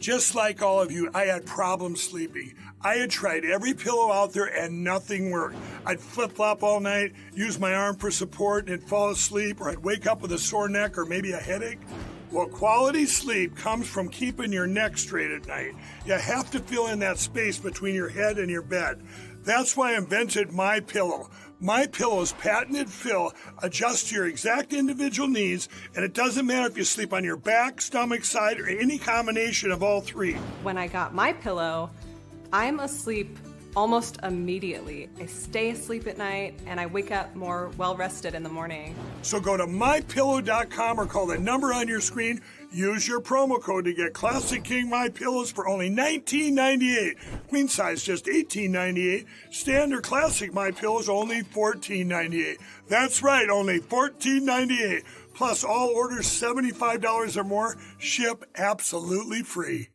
Just like all of you, I had problems sleeping. I had tried every pillow out there and nothing worked. I'd flip-flop all night, use my arm for support, and fall asleep, or I'd wake up with a sore neck or maybe a headache. Well, quality sleep comes from keeping your neck straight at night. You have to fill in that space between your head and your bed. That's why I invented My Pillow. My Pillow's patented fill adjusts to your exact individual needs, and it doesn't matter if you sleep on your back, stomach, side, or any combination of all three. When I got My Pillow, I'm asleep almost immediately. I stay asleep at night and I wake up more well-rested in the morning. So go to mypillow.com or call the number on your screen. Use your promo code to get Classic King My Pillows for only $19.98. Queen size just $18.98. Standard Classic My Pillows only $14.98. That's right, only $14.98. Plus all orders $75 or more ship absolutely free.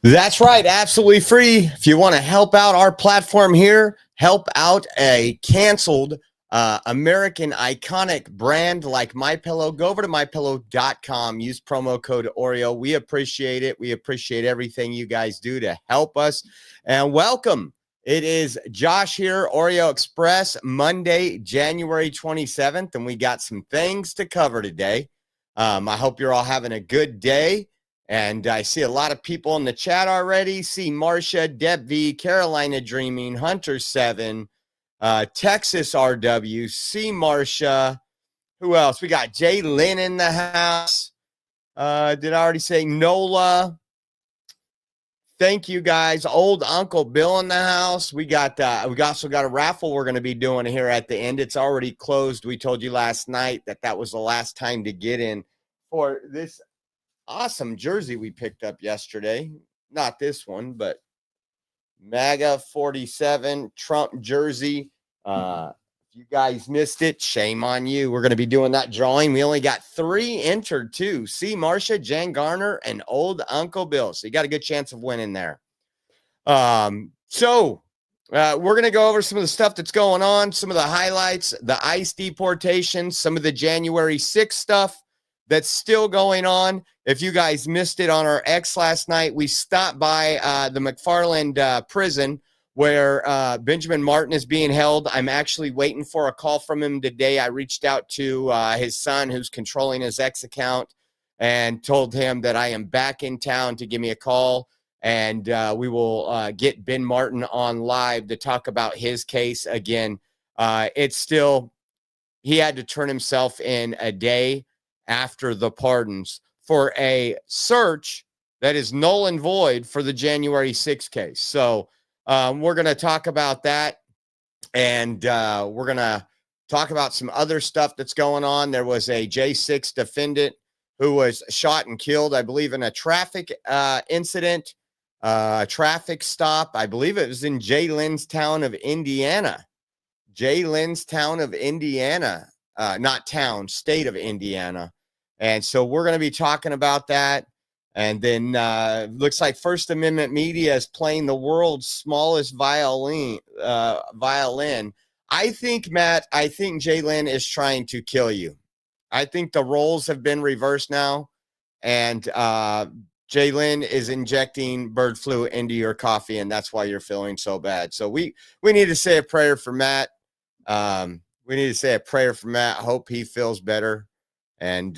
That's right, absolutely free. If you want to help out our platform here, help out a canceled American iconic brand like MyPillow, go over to mypillow.com, use promo code Oreo. We appreciate it. We appreciate everything you guys do to help us. And welcome. It is Josh here, Oreo Express, Monday, January 27th, and we got some things to cover today. I hope you're all having a good day. And I see a lot of people in the chat already. See Marcia, Deb V, Carolina Dreaming, Hunter 7, Texas RW, see Marcia. Who else? We got Jay Lynn in the house. Did I already say Nola? Thank you guys. Old Uncle Bill in the house. We also got a raffle we're going to be doing here at the end. It's already closed. We told you last night that was the last time to get in for this awesome jersey we picked up yesterday. Not this one, but MAGA 47 Trump jersey. If you guys missed it, shame on you. We're going to be doing that drawing. We only got 3 entered too. See Marcia, Jan Garner, and Old Uncle Bill. So you got a good chance of winning there. We're going to go over some of the stuff that's going on, some of the highlights, the ICE deportations, some of the January 6th stuff that's still going on. If you guys missed it on our X last night, we stopped by the McFarland prison where Benjamin Martin is being held. I'm actually waiting for a call from him today. I reached out to his son who's controlling his X account and told him that I am back in town to give me a call. And we will get Ben Martin on live to talk about his case again. He had to turn himself in a day after the pardons for a search that is null and void for the January 6th case. So we're going to talk about that, and we're going to talk about some other stuff that's going on. There was a J6 defendant who was shot and killed, I believe, in a traffic incident, traffic stop. I believe it was in J. Lynn's town of Indiana. J. Lynn's town of Indiana, not town, state of Indiana. And so we're going to be talking about that. And then looks like First Amendment Media is playing the world's smallest violin. I think, Matt, Jay Lynn is trying to kill you. I think the roles have been reversed now. And Jay Lynn is injecting bird flu into your coffee, and that's why you're feeling so bad. So we need to say a prayer for Matt. Hope he feels better. And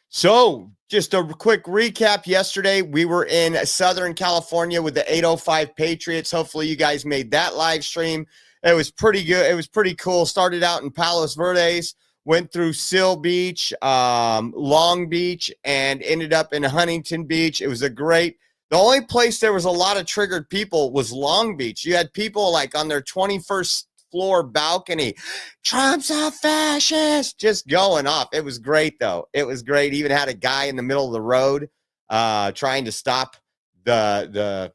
so just a quick recap. Yesterday, we were in Southern California with the 805 Patriots. Hopefully you guys made that live stream. It was pretty good. It was pretty cool. Started out in Palos Verdes, went through Seal Beach, Long Beach, and ended up in Huntington Beach. It was the only place there was a lot of triggered people was Long Beach. You had people like on their 21st floor balcony, Trump's a fascist, just going off. It was great, though. It was great. Even had a guy in the middle of the road trying to stop the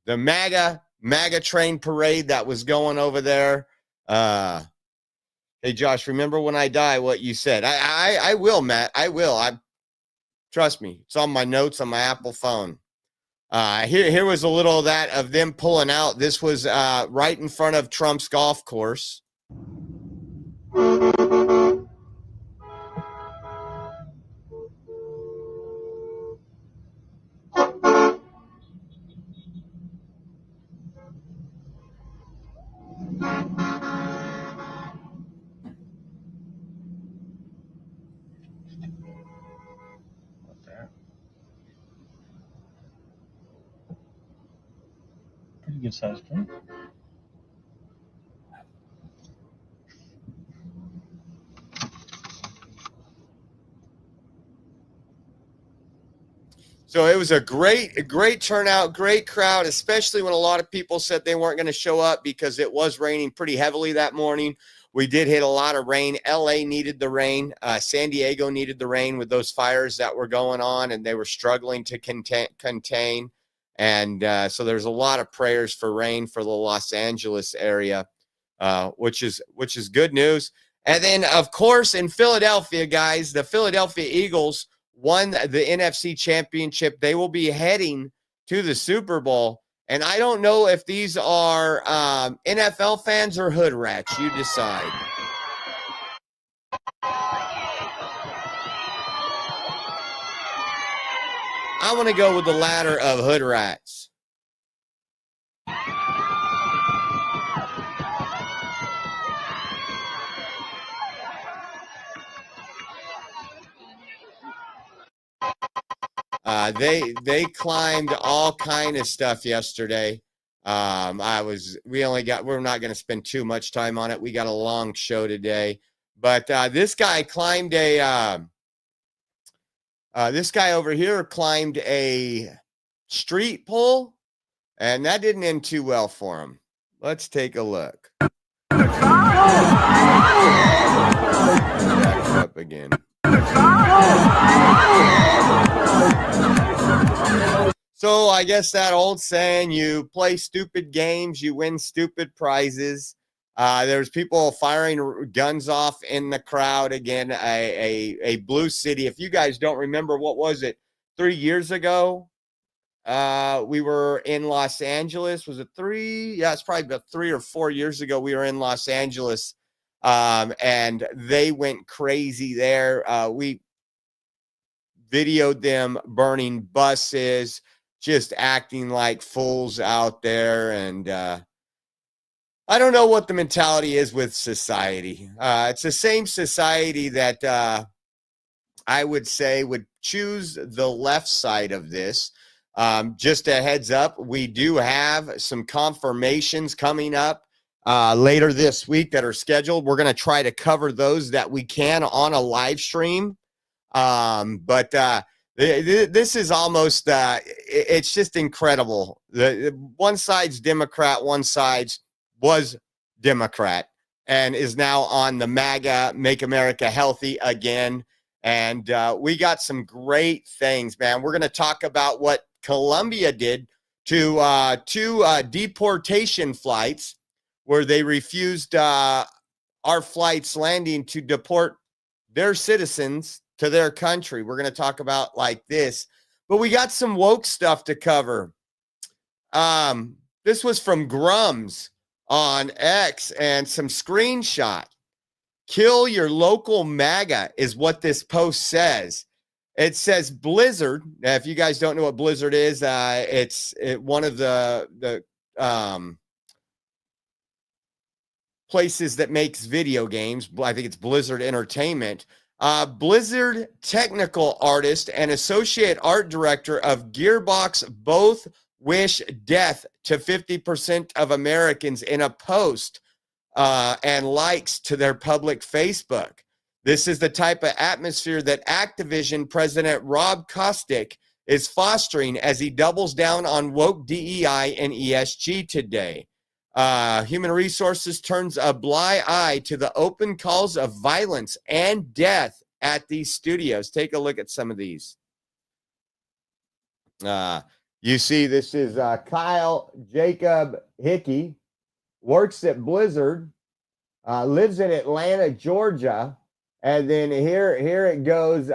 MAGA train parade that was going over there. Hey, Josh, remember when I die what you said? I will, Matt. I will. Trust me. It's on my notes on my Apple phone. Here was a little of that of them pulling out. This was right in front of Trump's golf course. Pretty good sized drink. So it was a great turnout, great crowd, especially when a lot of people said they weren't going to show up because it was raining pretty heavily that morning. We did hit a lot of rain. LA needed the rain. San Diego needed the rain with those fires that were going on, and they were struggling to contain. And so there's a lot of prayers for rain for the Los Angeles area, which is good news. And then, of course, in Philadelphia, guys, the Philadelphia Eagles won the NFC Championship. They will be heading to the Super Bowl. And I don't know if these are NFL fans or hood rats. You decide. I want to go with the latter of hood rats. They climbed all kind of stuff yesterday. We're not going to spend too much time on it. We got a long show today, but this guy climbed this guy over here climbed a street pole, and that didn't end too well for him. Let's take a look. Back up again. So I guess that old saying, you play stupid games, you win stupid prizes. There's people firing guns off in the crowd again, a blue city. If you guys don't remember, what was it, 3 years ago? We were in Los Angeles. Was it 3? Yeah, it's probably about 3 or 4 years ago. We were in Los Angeles, and they went crazy there. We videoed them burning buses, just acting like fools out there. And I don't know what the mentality is with society. It's the same society that I would say would choose the left side of this. Just a heads up, we do have some confirmations coming up later this week that are scheduled. We're going to try to cover those that we can on a live stream. But this is almost, it's just incredible. One side's Democrat, one side's was Democrat, and is now on the MAGA, Make America Healthy Again. And we got some great things, man. We're going to talk about what Colombia did to two deportation flights where they refused our flights landing to deport their citizens to their country. We're going to talk about like this, but we got some woke stuff to cover. This was from Grums on X and some screenshot. Kill your local MAGA is what this post says. It says Blizzard. Now, if you guys don't know what Blizzard is, it's one of the places that makes video games. I think it's Blizzard Entertainment. Blizzard technical artist and associate art director of Gearbox both wish death to 50% of Americans in a post and likes to their public Facebook. This is the type of atmosphere that Activision President Rob Kostic is fostering as he doubles down on woke DEI and ESG today. Human Resources turns a blind eye to the open calls of violence and death at these studios. Take a look at some of these. You see, this is Kyle Jacob Hickey, works at Blizzard, lives in Atlanta, Georgia. And then here it goes,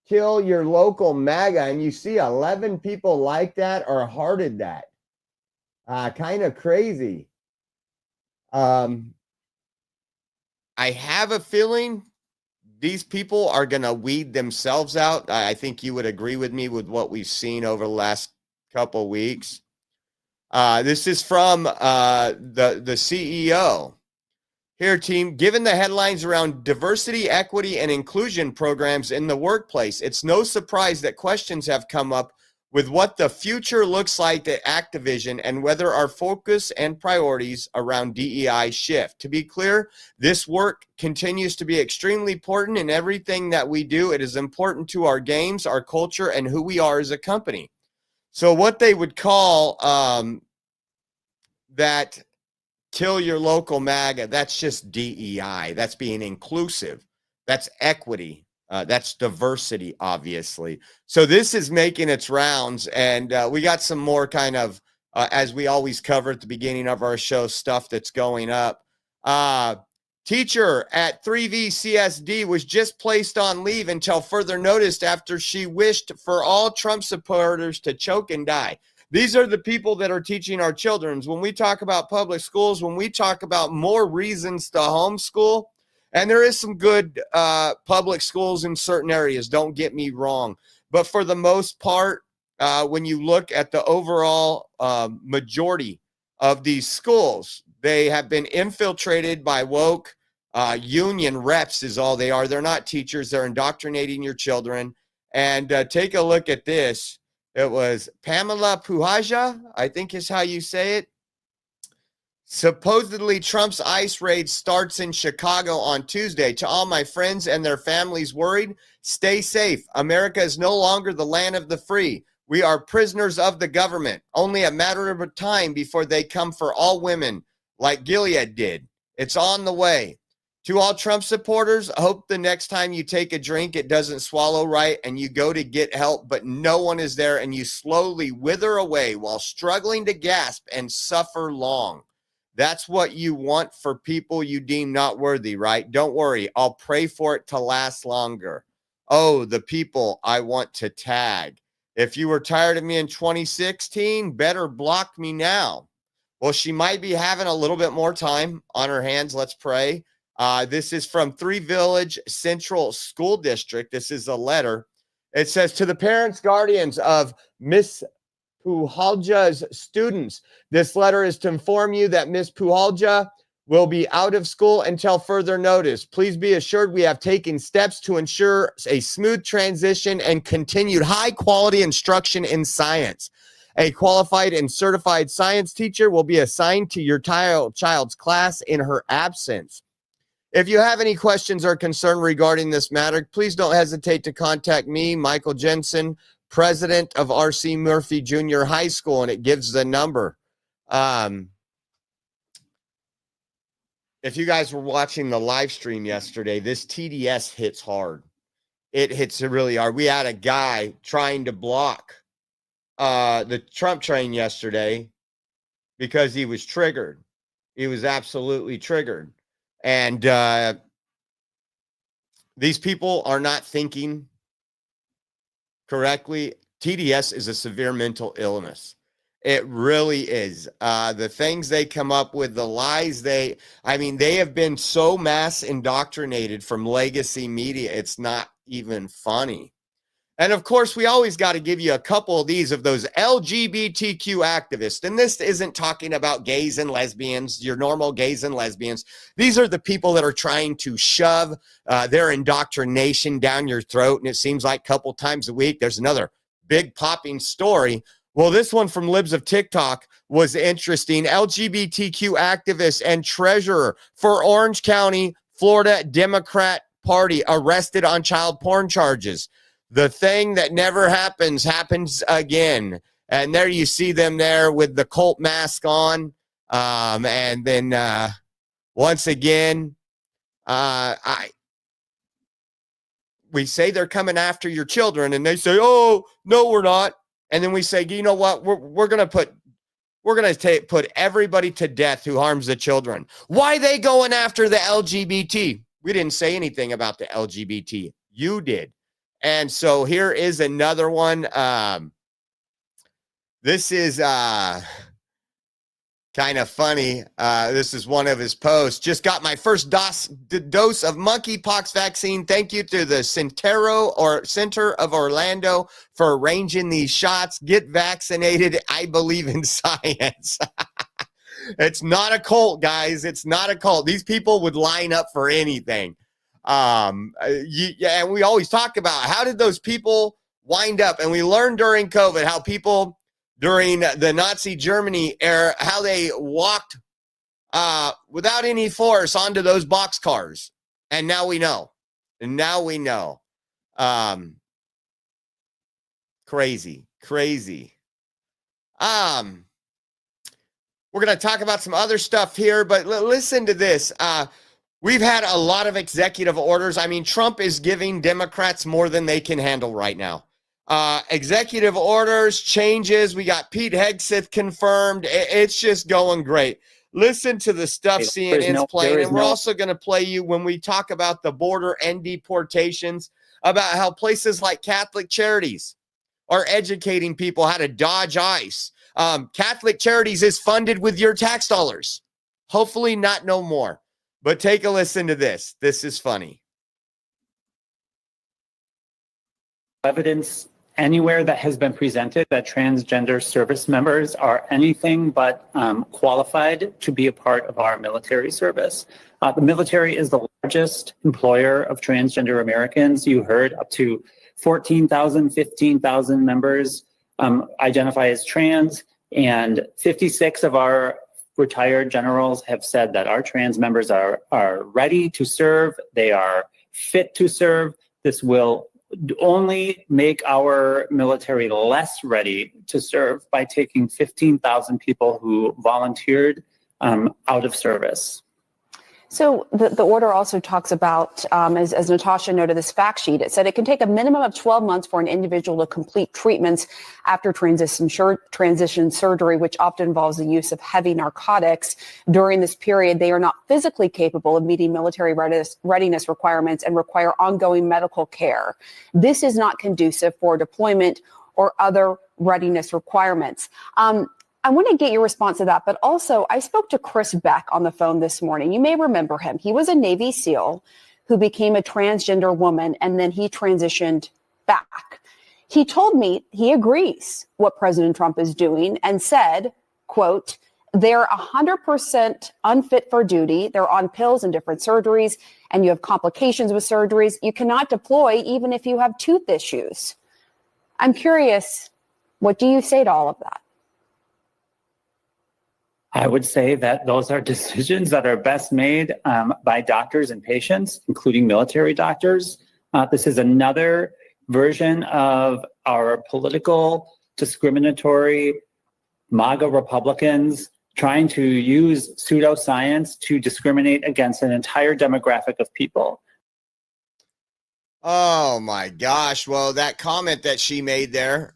kill your local MAGA. And you see 11 people like that or hearted that. Kind of crazy. I have a feeling these people are going to weed themselves out. I think you would agree with me with what we've seen over the last couple weeks. This is from the CEO. Here, team, given the headlines around diversity, equity, and inclusion programs in the workplace, it's no surprise that questions have come up with what the future looks like at Activision and whether our focus and priorities around DEI shift. To be clear, this work continues to be extremely important in everything that we do. It is important to our games, our culture, and who we are as a company. So what they would call that kill your local MAGA, that's just DEI. That's being inclusive. That's equity. That's diversity, obviously. So this is making its rounds, and we got some more kind of, as we always cover at the beginning of our show, stuff that's going up. Teacher at 3VCSD was just placed on leave until further notice after she wished for all Trump supporters to choke and die. These are the people that are teaching our children. When we talk about public schools, when we talk about more reasons to homeschool, and there is some good public schools in certain areas, don't get me wrong. But for the most part, when you look at the overall majority of these schools, they have been infiltrated by woke union reps is all they are. They're not teachers. They're indoctrinating your children. And take a look at this. It was Pamela Puhaja, I think is how you say it. Supposedly, Trump's ICE raid starts in Chicago on Tuesday. To all my friends and their families worried, stay safe. America is no longer the land of the free. We are prisoners of the government. Only a matter of time before they come for all women, like Gilead did. It's on the way. To all Trump supporters, I hope the next time you take a drink, it doesn't swallow right and you go to get help, but no one is there and you slowly wither away while struggling to gasp and suffer long. That's what you want for people you deem not worthy, right? Don't worry. I'll pray for it to last longer. Oh, the people I want to tag. If you were tired of me in 2016, better block me now. Well, she might be having a little bit more time on her hands. Let's pray. This is from Three Village Central School District. This is a letter. It says, to the parents, guardians of Miss Puhalja's students, this letter is to inform you that Miss Puhalja will be out of school until further notice. Please be assured we have taken steps to ensure a smooth transition and continued high quality instruction in science. A qualified and certified science teacher will be assigned to your child's class in her absence. If you have any questions or concern regarding this matter, please don't hesitate to contact me, Michael Jensen, president of R.C. Murphy Junior High School, and it gives the number. If you guys were watching the live stream yesterday, this TDS hits hard. It hits really hard. We had a guy trying to block the Trump train yesterday because he was triggered. He was absolutely triggered. And these people are not thinking correctly. TDS is a severe mental illness. It really is. The things they come up with, the lies they have been so mass indoctrinated from legacy media. It's not even funny. And of course, we always got to give you a couple of these of those LGBTQ activists. And this isn't talking about gays and lesbians, your normal gays and lesbians. These are the people that are trying to shove their indoctrination down your throat. And it seems like a couple times a week, there's another big popping story. Well, this one from Libs of TikTok was interesting. LGBTQ activist and treasurer for Orange County, Florida Democrat Party arrested on child porn charges. The thing that never happens again. And there you see them there with the cult mask on. And then once again, we say they're coming after your children, and they say, "Oh, no, we're not." And then we say, "You know what? We're gonna put everybody to death who harms the children." Why are they going after the LGBT? We didn't say anything about the LGBT. You did. And so here is another one. This is kind of funny. This is one of his posts. Just got my first dose of monkeypox vaccine. Thank you to the Center of Orlando for arranging these shots. Get vaccinated. I believe in science. It's not a cult, guys. It's not a cult. These people would line up for anything. And we always talk about, how did those people wind up. And we learned during COVID how people during the Nazi Germany era, how they walked without any force onto those boxcars. And now we know. And now we know. Crazy. We're going to talk about some other stuff here, but listen to this. We've had a lot of executive orders. I mean, Trump is giving Democrats more than they can handle right now. Executive orders, changes. We got Pete Hegseth confirmed. It's just going great. Listen to the stuff CNN's playing, and we're also going to play you when we talk about the border and deportations, about how places like Catholic Charities are educating people how to dodge ICE. Catholic Charities is funded with your tax dollars. Hopefully not no more. But take a listen to this. This is funny. Evidence anywhere that has been presented that transgender service members are anything but qualified to be a part of our military service. The military is the largest employer of transgender Americans. You heard up to 14,000, 15,000 members identify as trans, and 56 of our retired generals have said that our trans members are ready to serve. They are fit to serve. This will only make our military less ready to serve by taking 15,000 people who volunteered out of service. So the order also talks about, as Natasha noted, this fact sheet. It said it can take a minimum of 12 months for an individual to complete treatments after transition surgery, which often involves the use of heavy narcotics. During this period, they are not physically capable of meeting military readiness requirements and require ongoing medical care. This is not conducive for deployment or other readiness requirements. I want to get your response to that, but also I spoke to Chris Beck on the phone this morning. You may remember him. He was a Navy SEAL who became a transgender woman, and then he transitioned back. He told me he agrees what President Trump is doing and said, quote, they're 100% unfit for duty. They're on pills and different surgeries, and you have complications with surgeries. You cannot deploy even if you have tooth issues. I'm curious, what do you say to all of that? I would say that those are decisions that are best made by doctors and patients, including military doctors. This is another version of our political, discriminatory MAGA Republicans trying to use pseudoscience to discriminate against an entire demographic of people. Oh my gosh. Well, that comment that she made there,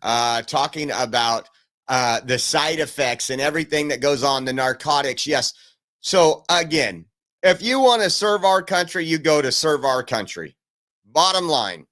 talking about the side effects and everything that goes on, the narcotics. Yes. So again, if you want to serve our country, you go to serve our country. Bottom line,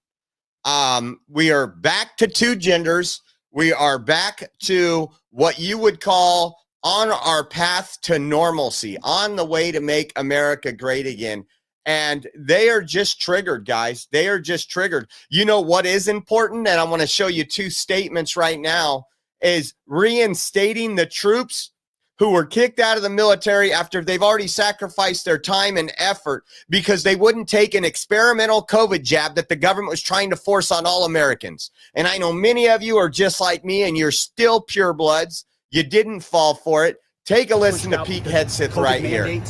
we are back to two genders. We are back to what you would call on our path to normalcy, on the way to make America great again. And they are just triggered, guys. They are just triggered. You know what is important? And I want to show you two statements right now, is reinstating the troops who were kicked out of the military after they've already sacrificed their time and effort because they wouldn't take an experimental COVID jab that the government was trying to force on all Americans. And I know many of you are just like me, and you're still purebloods. You didn't fall for it. Take a listen to Pete Hegseth right here.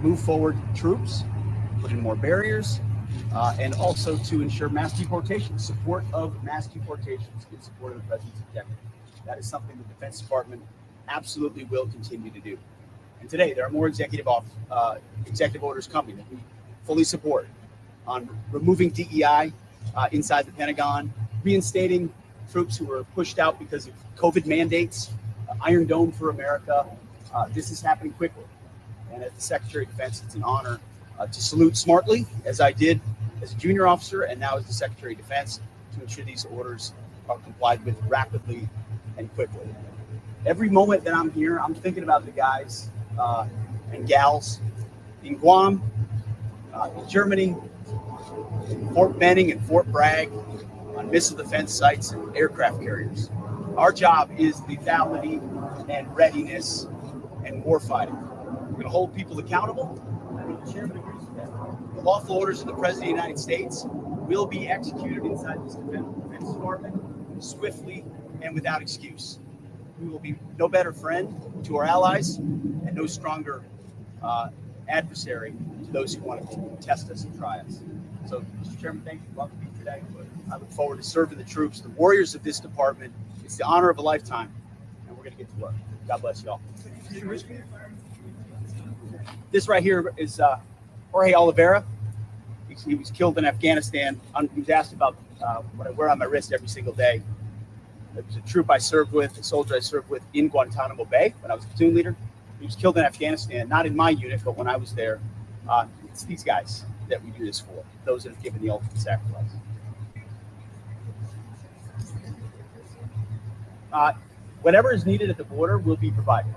Move forward troops, put in more barriers, and also to ensure mass deportation, support of mass deportations in support of the president's objective. That is something the Defense Department absolutely will continue to do. And today, there are more executive orders coming that we fully support on removing DEI inside the Pentagon, reinstating troops who were pushed out because of COVID mandates, Iron Dome for America. This is happening quickly. And as the Secretary of Defense, it's an honor to salute smartly, as I did as a junior officer and now as the Secretary of Defense, to ensure these orders are complied with rapidly and quickly. Every moment that I'm here, I'm thinking about the guys and gals in Guam, in Germany, in Fort Benning and Fort Bragg, on missile defense sites and aircraft carriers. Our job is lethality and readiness and warfighting. We're going to hold people accountable. I think the chairman agrees with that. The lawful orders of the President of the United States will be executed inside this defense department swiftly and without excuse. We will be no better friend to our allies and no stronger adversary to those who want to test us and try us. So, Mr. Chairman, thank you for welcoming me today. I look forward to serving the troops, the warriors of this department. It's the honor of a lifetime, and we're going to get to work. God bless you all. This right here is Jorge Oliveira. He was killed in Afghanistan. He was asked about what I wear on my wrist every single day. It was a troop I served with, a soldier I served with in Guantanamo Bay when I was platoon leader. He was killed in Afghanistan, not in my unit, but when I was there. It's these guys that we do this for, those that have given the ultimate sacrifice. Whatever is needed at the border will be provided,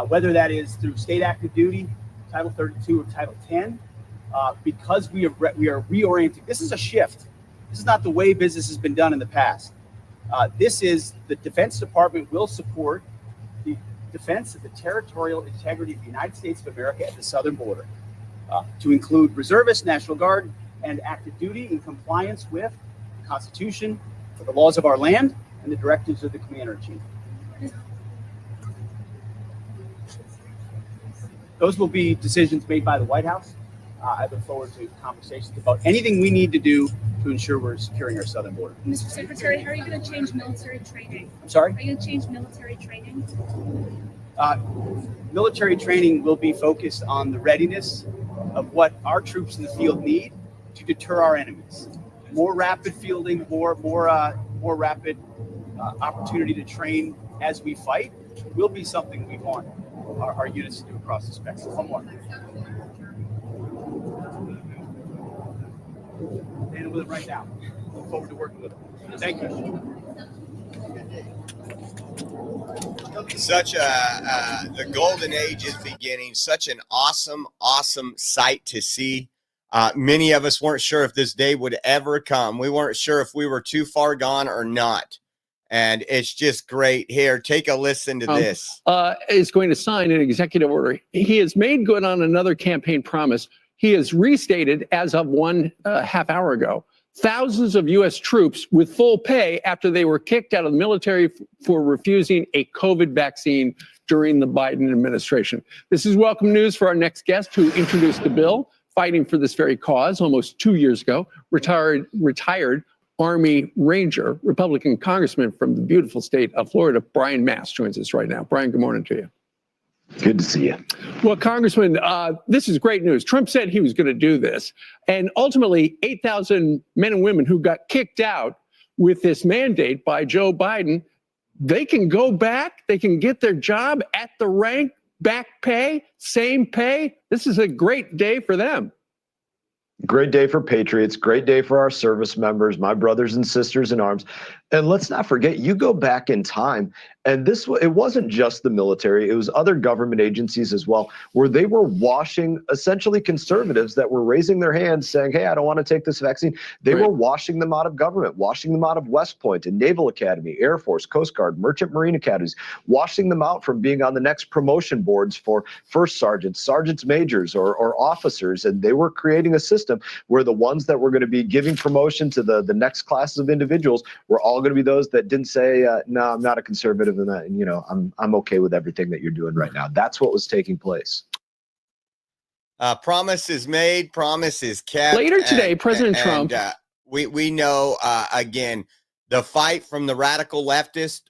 whether that is through state active duty, Title 32 or Title 10, because we are reorienting. This is a shift. This is not the way business has been done in the past. This is the Defense Department will support the defense of the territorial integrity of the United States of America at the southern border, to include reservists, National Guard, and active duty in compliance with the Constitution, the laws of our land, and the directives of the Commander-in-Chief. Those will be decisions made by the White House. I look forward to conversations about anything we need to do to ensure we're securing our southern border. Mr. Secretary, how are you going to change military training? I'm sorry? Are you going to change military training? Military training will be focused on the readiness of what our troops in the field need to deter our enemies. More rapid fielding, more rapid opportunity to train as we fight will be something we want our units to do across the spectrum. One more. Dealing with it right now. Look forward to working with them. Thank you. The golden age is beginning. Such an awesome sight to see. Many of us weren't sure if this day would ever come. We weren't sure if we were too far gone or not. And it's just great. Here, take a listen to this. Is going to sign an executive order. He has made good on another campaign promise. He has restated, as of one half hour ago, thousands of U.S. troops with full pay after they were kicked out of the military for refusing a COVID vaccine during the Biden administration. This is welcome news for our next guest who introduced the bill, fighting for this very cause almost 2 years ago, retired Army Ranger, Republican Congressman from the beautiful state of Florida, Brian Mast joins us right now. Brian, good morning to you. Good to see you. Well, Congressman, this is great news. Trump said he was going to do this. And ultimately, 8,000 men and women who got kicked out with this mandate by Joe Biden, they can go back. They can get their job at the rank, back pay, same pay. This is a great day for them. Great day for patriots, great day for our service members, my brothers and sisters in arms. And let's not forget, you go back in time, and it wasn't just the military, it was other government agencies as well, where they were washing essentially conservatives that were raising their hands saying, hey, I don't want to take this vaccine. They were washing them out of government, washing them out of West Point and Naval Academy, Air Force, Coast Guard, Merchant Marine Academies, washing them out from being on the next promotion boards for first sergeants, sergeants majors, or officers. And they were creating a system where the ones that were going to be giving promotion to the next classes of individuals were all going to be those that didn't say, no, I'm not a conservative, and that, you know, I'm okay with everything that you're doing right now. That's what was taking place. Promise is made, promise is kept. Later today, President Trump. We know, again, the fight from the radical leftist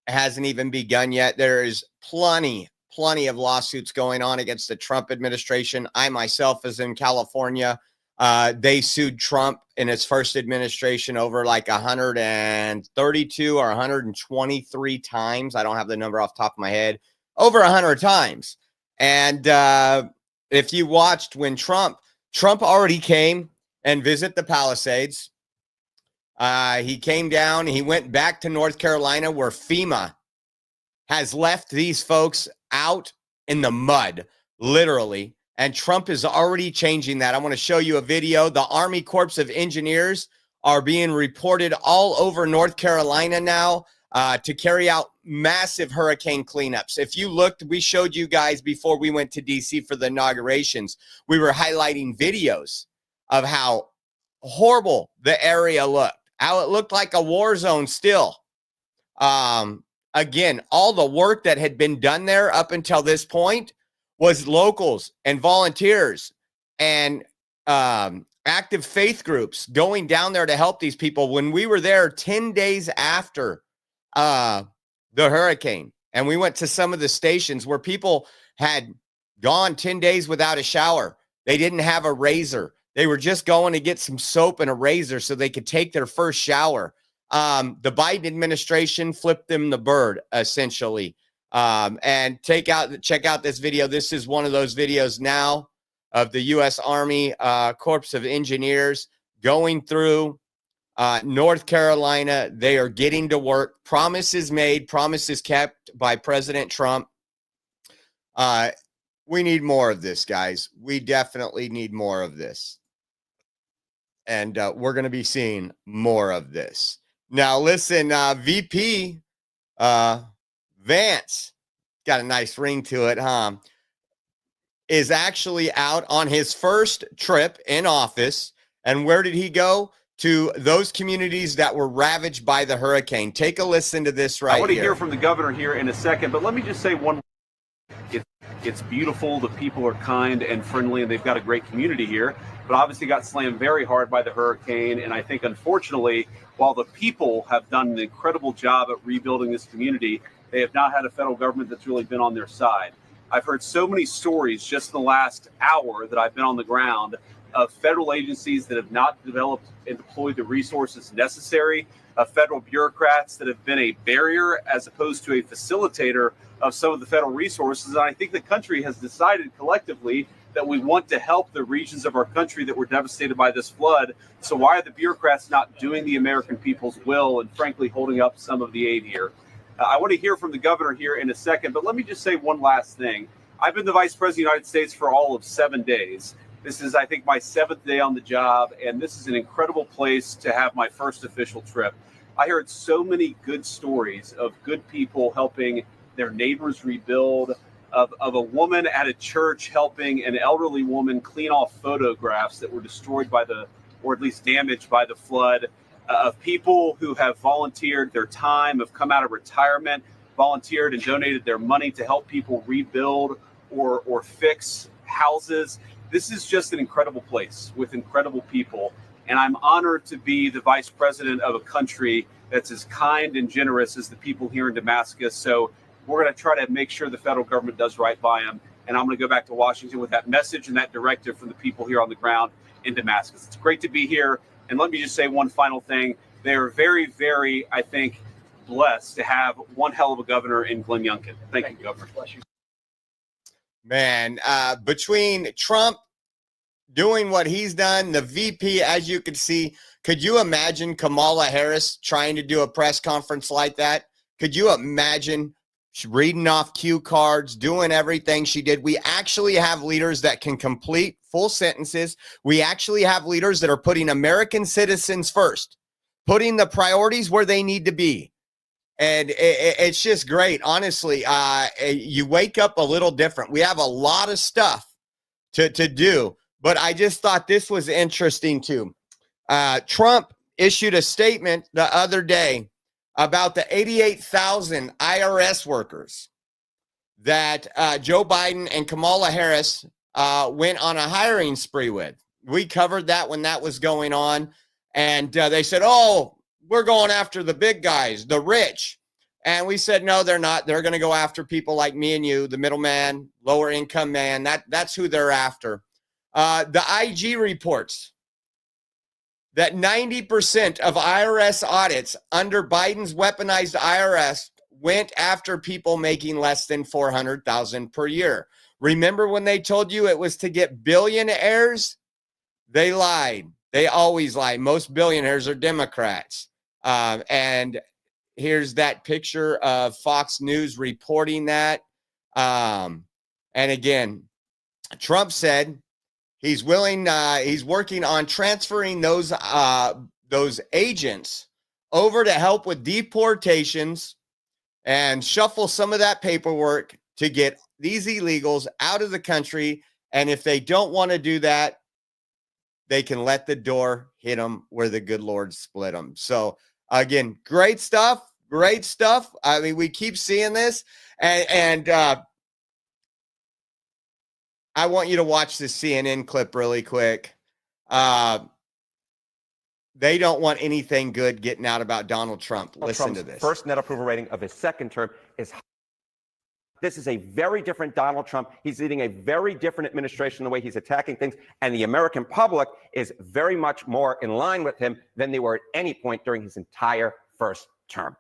hasn't even begun yet. There is plenty of lawsuits going on against the Trump administration. I myself is in California. They sued Trump in his first administration over like 132 or 123 times. I don't have the number off the top of my head. Over 100 times. And if you watched when Trump already came and visit the Palisades. He came down. He went back to North Carolina, where FEMA has left these folks out in the mud, literally. And Trump is already changing that. I want to show you a video. The Army Corps of Engineers are being reported all over North Carolina now to carry out massive hurricane cleanups. If you looked, we showed you guys before we went to D.C. for the inaugurations. We were highlighting videos of how horrible the area looked, how it looked like a war zone still. Again, all the work that had been done there up until this point was locals and volunteers and active faith groups going down there to help these people. When we were there 10 days after the hurricane, and we went to some of the stations where people had gone 10 days without a shower. They didn't have a razor. They were just going to get some soap and a razor so they could take their first shower. The Biden administration flipped them the bird, essentially. And check out this video. This is one of those videos now of the U.S. Army Corps of Engineers going through North Carolina. They are getting to work. Promises made, promises kept by President Trump. We need more of this, guys. We definitely need more of this. And we're going to be seeing more of this. Now, listen, VP Vance, got a nice ring to it, huh? Is actually out on his first trip in office. And where did he go? To those communities that were ravaged by the hurricane. Take a listen to this right here. I want to hear from the governor here in a second, but let me just say one. It's beautiful. The people are kind and friendly, and they've got a great community here. But obviously got slammed very hard by the hurricane. And I think, unfortunately, while the people have done an incredible job at rebuilding this community, they have not had a federal government that's really been on their side. I've heard so many stories just in the last hour that I've been on the ground of federal agencies that have not developed and deployed the resources necessary, of federal bureaucrats that have been a barrier as opposed to a facilitator of some of the federal resources. And I think the country has decided collectively that we want to help the regions of our country that were devastated by this flood. So why are the bureaucrats not doing the American people's will and frankly holding up some of the aid here? I want to hear from the governor here in a second, but let me just say one last thing. I've been the vice president of the United States for all of 7 days. This is, I think, my 7th day on the job, and this is an incredible place to have my first official trip. I heard so many good stories of good people helping their neighbors rebuild, of a woman at a church helping an elderly woman clean off photographs that were destroyed by or at least damaged by the flood, of people who have volunteered their time, have come out of retirement, volunteered and donated their money to help people rebuild or fix houses. This is just an incredible place with incredible people. And I'm honored to be the vice president of a country that's as kind and generous as the people here in Damascus. So we're going to try to make sure the federal government does right by them. And I'm going to go back to Washington with that message and that directive from the people here on the ground in Damascus. It's great to be here. And let me just say one final thing. They are very, very, I think, blessed to have one hell of a governor in Glenn Youngkin. Thank you, Governor. Bless you. Man, between Trump doing what he's done, the VP, as you can see, could you imagine Kamala Harris trying to do a press conference like that? Could you imagine reading off cue cards, doing everything she did? We actually have leaders that can complete full sentences. We actually have leaders that are putting American citizens first, putting the priorities where they need to be. And it's just great. Honestly, you wake up a little different. We have a lot of stuff to do, but I just thought this was interesting too. Trump issued a statement the other day about the 88,000 IRS workers that Joe Biden and Kamala Harris went on a hiring spree with. We covered that when that was going on. And they said, oh, we're going after the big guys, the rich. And we said, no, they're not. They're going to go after people like me and you, the middleman, lower income man. That's who they're after. The IG reports that 90% of IRS audits under Biden's weaponized IRS went after people making less than $400,000 per year. Remember when they told you it was to get billionaires? They lied. They always lie. Most billionaires are Democrats. And here's that picture of Fox News reporting that. And again, Trump said he's willing, he's working on transferring those agents over to help with deportations and shuffle some of that paperwork to get these illegals out of the country. And if they don't want to do that, they can let the door hit them where the good Lord split them. So again, great stuff. Great stuff. I mean, we keep seeing this, and I want you to watch this CNN clip really quick. They don't want anything good getting out about Donald Trump. Listen to this. First net approval rating of his second term is high. This is a very different Donald Trump. He's leading a very different administration, the way he's attacking things. And the American public is very much more in line with him than they were at any point during his entire first term.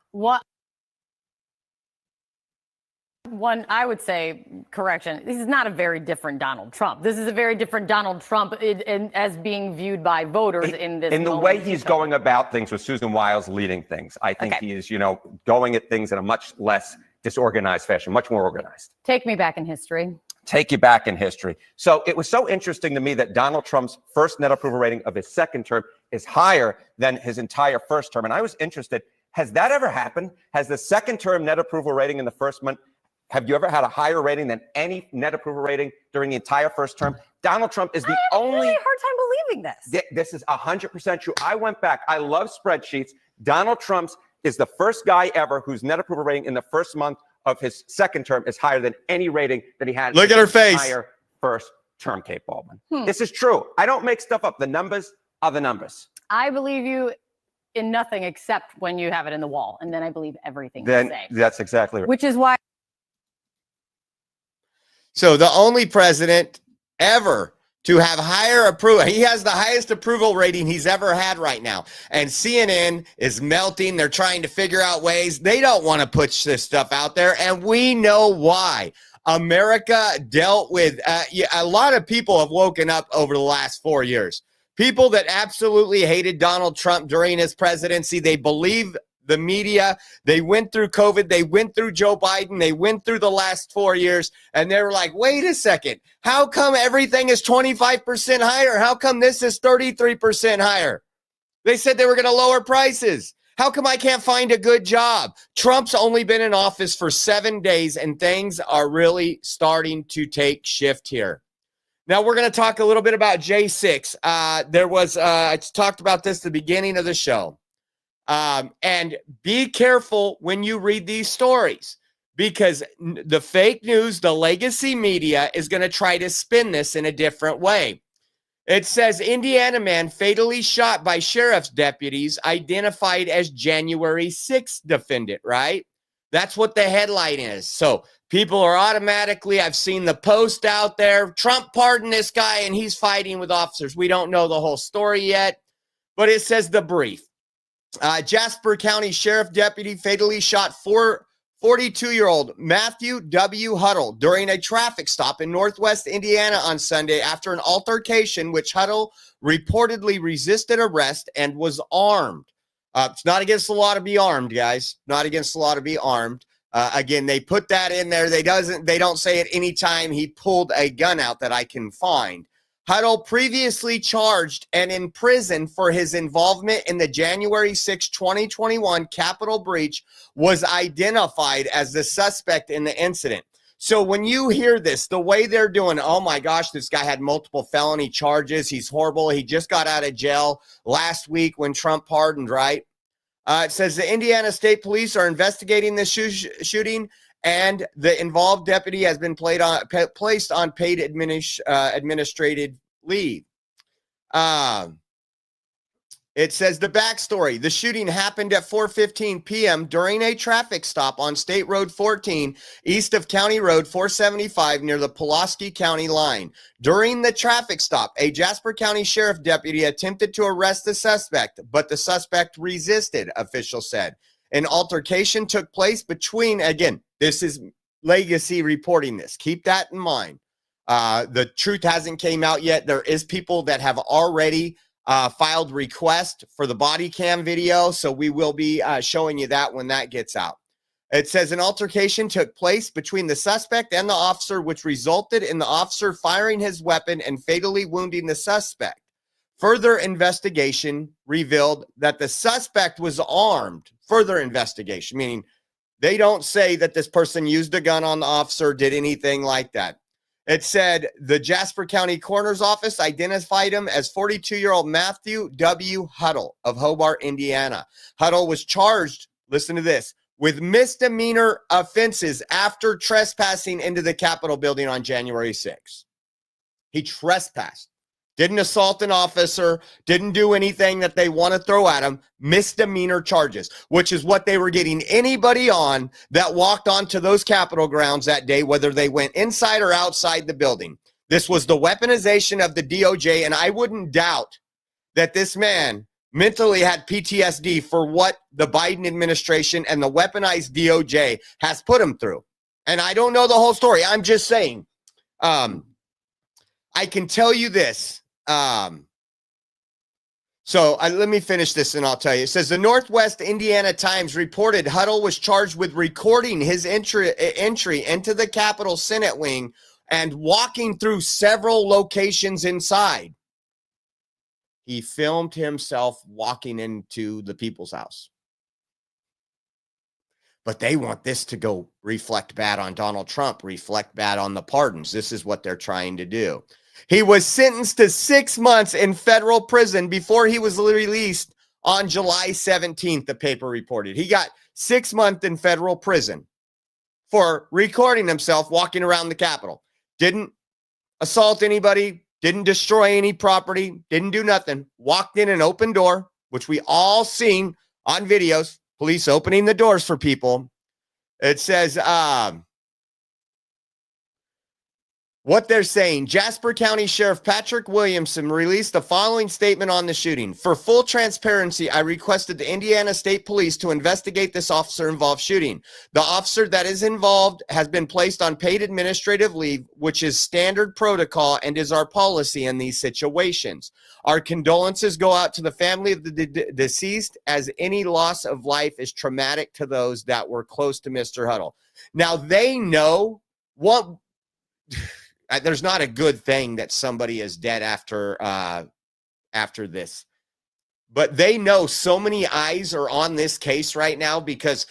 One, I would say, correction, this is not a very different Donald Trump. This is a very different Donald Trump as being viewed by voters in this. In the way he's going about things with Susan Wiles leading things, I think he is, going at things in a much less disorganized fashion, much more organized. Take me back in history. Take you back in history. So it was so interesting to me that Donald Trump's first net approval rating of his second term is higher than his entire first term. And I was interested, has that ever happened? Has the second term net approval rating in the first month, have you ever had a higher rating than any net approval rating during the entire first term? Donald Trump is the only. I have a really hard time believing this. This is 100% true. I went back. I love spreadsheets. Donald Trump's is the first guy ever whose net approval rating in the first month of his second term is higher than any rating that he had. Look at her face. Entire first term, Kate Baldwin. This is true. I don't make stuff up. The numbers are the numbers. I believe you in nothing except when you have it in the wall, and then I believe everything you say. That's exactly right. Which is why. So the only president ever to have higher approval, he has the highest approval rating he's ever had right now. And CNN is melting. They're trying to figure out ways. They don't want to push this stuff out there. And we know why. America dealt with, a lot of people have woken up over the last 4 years. People that absolutely hated Donald Trump during his presidency, they believe the media, they went through COVID, they went through Joe Biden, they went through the last 4 years, and they were like, wait a second, how come everything is 25% higher? How come this is 33% higher? They said they were going to lower prices. How come I can't find a good job? Trump's only been in office for 7 days, and things are really starting to take shift here. Now, we're going to talk a little bit about J6. I talked about this at the beginning of the show. And be careful when you read these stories, because the fake news, the legacy media is going to try to spin this in a different way. It says Indiana man fatally shot by sheriff's deputies identified as January 6th defendant, right? That's what the headline is. So people are automatically, I've seen the post out there, Trump pardoned this guy and he's fighting with officers. We don't know the whole story yet, but it says the brief. Jasper County Sheriff Deputy fatally shot 42-year-old Matthew W. Huddle during a traffic stop in Northwest Indiana on Sunday after an altercation which Huddle reportedly resisted arrest and was armed. It's not against the law to be armed, guys. Not against the law to be armed. Again, they put that in there. They don't say at any time he pulled a gun out that I can find. Huddle, previously charged and in prison for his involvement in the January 6, 2021 Capitol breach, was identified as the suspect in the incident. So when you hear this, the way they're doing, oh my gosh, this guy had multiple felony charges. He's horrible. He just got out of jail last week when Trump pardoned, right? It says the Indiana State Police are investigating this shooting, and the involved deputy has been placed on paid administrative leave. It says the backstory. The shooting happened at 4:15 p.m. during a traffic stop on State Road 14 east of County Road 475 near the Pulaski County line. During the traffic stop, a Jasper County Sheriff deputy attempted to arrest the suspect, but the suspect resisted, officials said. An altercation took place between, again, this is Legacy reporting this. Keep that in mind. The truth hasn't came out yet. There is people that have already filed request for the body cam video, so we will be showing you that when that gets out. It says an altercation took place between the suspect and the officer, which resulted in the officer firing his weapon and fatally wounding the suspect. Further investigation revealed that the suspect was armed. Further investigation, meaning they don't say that this person used a gun on the officer, did anything like that. It said the Jasper County Coroner's Office identified him as 42-year-old Matthew W. Huddle of Hobart, Indiana. Huddle was charged, listen to this, with misdemeanor offenses after trespassing into the Capitol building on January 6th. He trespassed, didn't assault an officer, didn't do anything that they want to throw at him, misdemeanor charges, which is what they were getting anybody on that walked onto those Capitol grounds that day, whether they went inside or outside the building. This was the weaponization of the DOJ, and I wouldn't doubt that this man mentally had PTSD for what the Biden administration and the weaponized DOJ has put him through. And I don't know the whole story. I'm just saying, I can tell you this. Let me finish this and I'll tell you. It says the Northwest Indiana Times reported Huddle was charged with recording his entry into the Capitol Senate wing and walking through several locations inside. He filmed himself walking into the people's house. But they want this to go reflect bad on Donald Trump, reflect bad on the pardons. This is what they're trying to do. He was sentenced to 6 months in federal prison before he was released on July 17th, the paper reported. He got 6 months in federal prison for recording himself walking around the Capitol. Didn't assault anybody, didn't destroy any property, didn't do nothing. Walked in an open door, which we all seen on videos, police opening the doors for people. It says, what they're saying, Jasper County Sheriff Patrick Williamson released the following statement on the shooting. For full transparency, I requested the Indiana State Police to investigate this officer-involved shooting. The officer that is involved has been placed on paid administrative leave, which is standard protocol and is our policy in these situations. Our condolences go out to the family of the deceased, as any loss of life is traumatic to those that were close to Mr. Huddle. Now, they know what... There's not a good thing that somebody is dead after this. But they know so many eyes are on this case right now because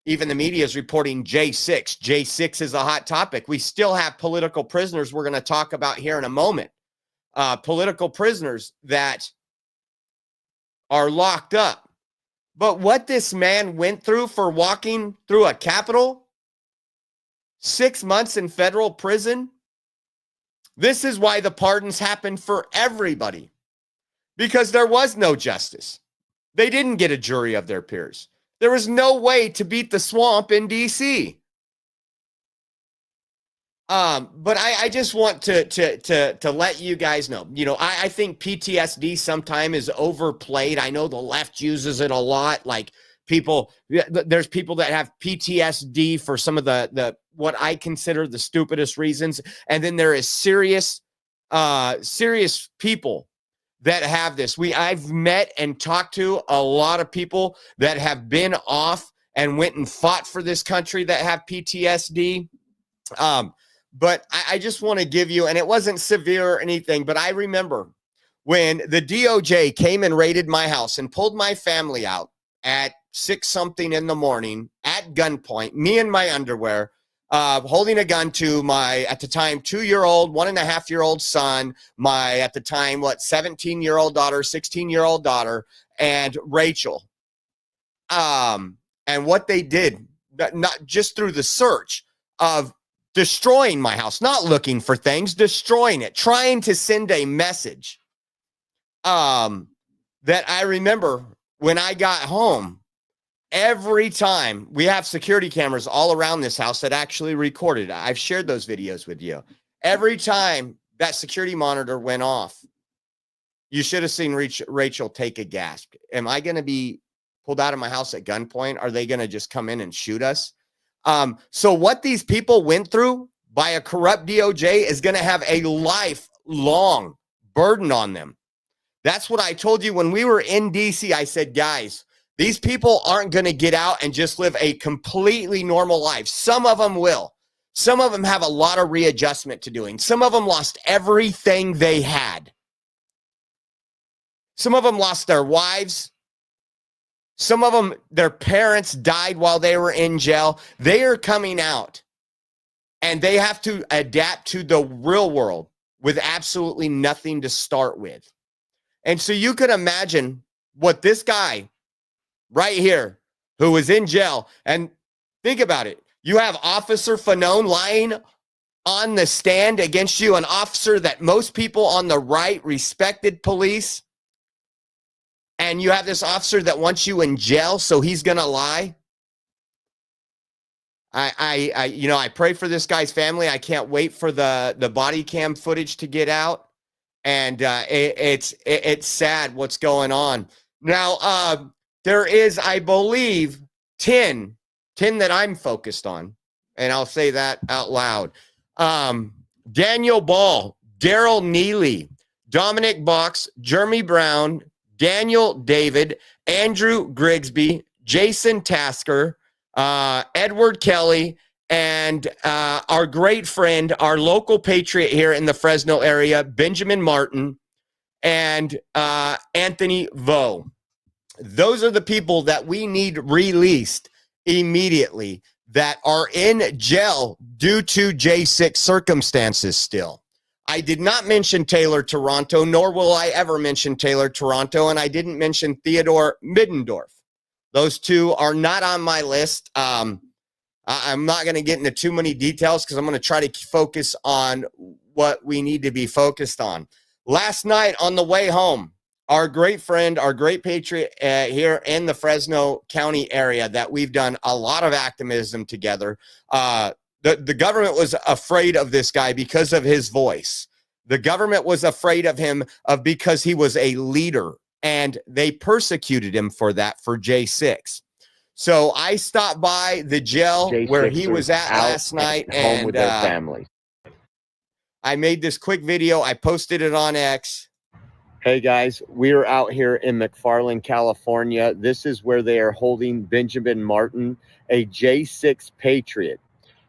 even the media is reporting J6. J6 is a hot topic. We still have political prisoners we're going to talk about here in a moment. Political prisoners that are locked up. But what this man went through for walking through a Capitol, 6 months in federal prison, this is why the pardons happened for everybody, because there was no justice. They didn't get a jury of their peers. There was no way to beat the swamp in D.C. But I just want to let you guys know, I think PTSD sometimes is overplayed. I know the left uses it a lot. Like there's people that have PTSD for some of the what I consider the stupidest reasons. And then there is serious people that have this. I've met and talked to a lot of people that have been off and went and fought for this country that have PTSD. But I just want to give you, and it wasn't severe or anything, but I remember when the DOJ came and raided my house and pulled my family out at 6-something in the morning at gunpoint, me in my underwear, holding a gun to my, at the time, 2-year-old, 1.5-year-old son, my, at the time, 17-year-old daughter, 16-year-old daughter, and Rachel. And what they did, not just through the search of destroying my house, not looking for things, destroying it, trying to send a message. That I remember when I got home, every time we have security cameras all around this house that actually recorded. I've shared those videos with you. Every time that security monitor went off, you should have seen Rachel take a gasp. Am I going to be pulled out of my house at gunpoint? Are they going to just come in and shoot us? So what these people went through by a corrupt DOJ is going to have a lifelong burden on them. That's what I told you when we were in DC. I said, guys, these people aren't going to get out and just live a completely normal life. Some of them will. Some of them have a lot of readjustment to doing. Some of them lost everything they had. Some of them lost their wives. Some of them, their parents died while they were in jail. They are coming out and they have to adapt to the real world with absolutely nothing to start with. And so you can imagine what this guy right here who was in jail, and think about it. You have Officer Fanone lying on the stand against you, an officer that most people on the right respected police. And you have this officer that wants you in jail, so he's going to lie. I pray for this guy's family. I can't wait for the body cam footage to get out. And it's sad what's going on. Now, there is, I believe, 10 that I'm focused on. And I'll say that out loud. Daniel Ball, Daryl Neely, Dominic Box, Jeremy Brown, Daniel David, Andrew Grigsby, Jason Tasker, Edward Kelly, and our great friend, our local patriot here in the Fresno area, Benjamin Martin, and Anthony Vo. Those are the people that we need released immediately that are in jail due to J6 circumstances still. I did not mention Taylor Toronto, nor will I ever mention Taylor Toronto, and I didn't mention Theodore Middendorf. Those two are not on my list. I'm not going to get into too many details because I'm going to try to focus on what we need to be focused on. Last night on the way home, our great friend, our great patriot here in the Fresno County area that we've done a lot of activism together, the government was afraid of this guy because of his voice. The government was afraid of him because he was a leader, and they persecuted him for that, for J6. So I stopped by the jail where he was at last night and home with their family. I made this quick video. I posted it on X. Hey guys, we're out here in McFarland, California. This is where they are holding Benjamin Martin, a J6 patriot.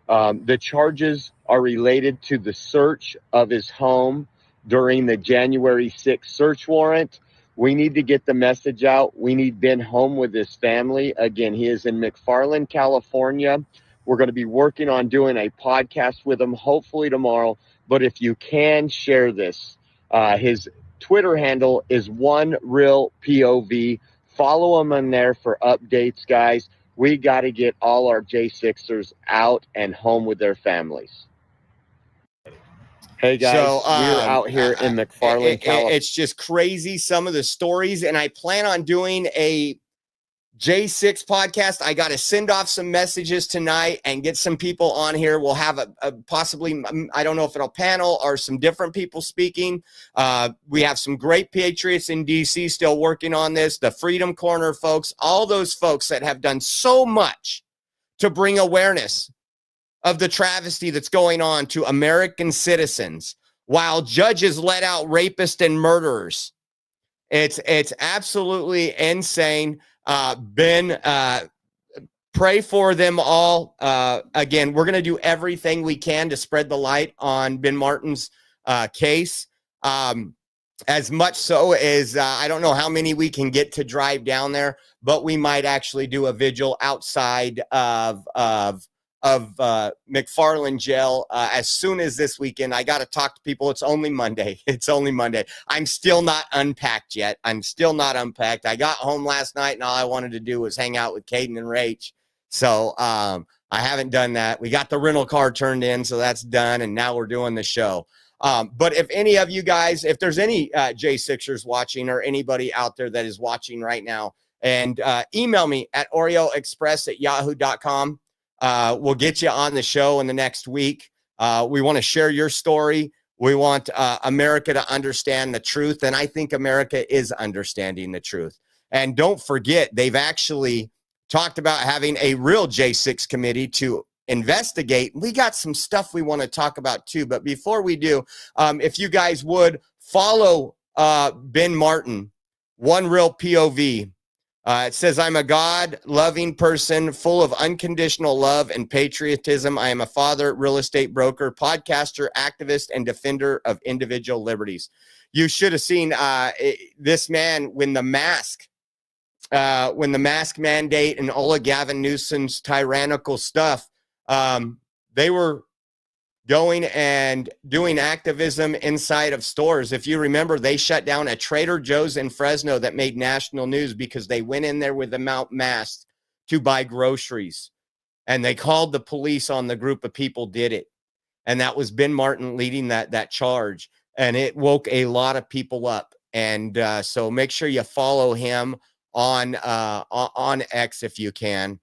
The charges are related to the search of his home during the January 6th search warrant. We need to get the message out. We need Ben home with his family. Again, he is in McFarland, California. We're going to be working on doing a podcast with him, hopefully tomorrow. But if you can share this, his Twitter handle is OneRealPOV. Follow him on there for updates, guys. We got to get all our J6ers out and home with their families. Hey guys, so, we're out here in McFarland, California. It's just crazy, some of the stories, and I plan on doing a J6 podcast. I got to send off some messages tonight and get some people on here. We'll have a possibly, I don't know if it'll panel or some different people speaking. We have some great patriots in DC still working on this. The Freedom Corner folks, all those folks that have done so much to bring awareness of the travesty that's going on to American citizens while judges let out rapists and murderers. It's absolutely insane. Ben, pray for them all. Again, we're going to do everything we can to spread the light on Ben Martin's case. As much so as I don't know how many we can get to drive down there, but we might actually do a vigil outside of McFarland jail as soon as this weekend. I got to talk to people. It's only Monday. It's only Monday. I'm still not unpacked yet. I got home last night and all I wanted to do was hang out with Caden and Rach. So I haven't done that. We got the rental car turned in, so that's done. And now we're doing the show. But if any of you guys, if there's any J6ers watching or anybody out there that is watching right now, and email me at oreoexpress@yahoo.com. We'll get you on the show in the next week. We want to share your story. We want America to understand the truth. And I think America is understanding the truth. And don't forget, they've actually talked about having a real J6 committee to investigate. We got some stuff we want to talk about too. But before we do, if you guys would follow Ben Martin, One Real POV. It says, I'm a God-loving person full of unconditional love and patriotism. I am a father, real estate broker, podcaster, activist, and defender of individual liberties. You should have seen this man when the mask mandate and Ola Gavin Newsom's tyrannical stuff, they were going and doing activism inside of stores. If you remember, they shut down a Trader Joe's in Fresno that made national news because they went in there with the mouth masked to buy groceries. And they called the police on the group of people did it. And that was Ben Martin leading that charge. And it woke a lot of people up. And so make sure you follow him on X if you can.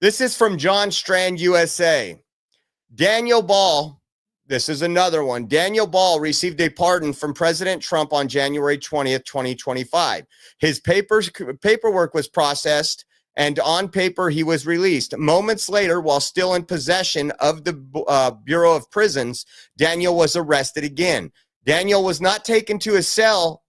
This is from John Strand, USA. Daniel Ball, this is another one. Daniel Ball received a pardon from President Trump on January 20th, 2025. His paperwork was processed, and on paper, he was released. Moments later, while still in possession of the Bureau of Prisons, Daniel was arrested again. Daniel was not taken to his cell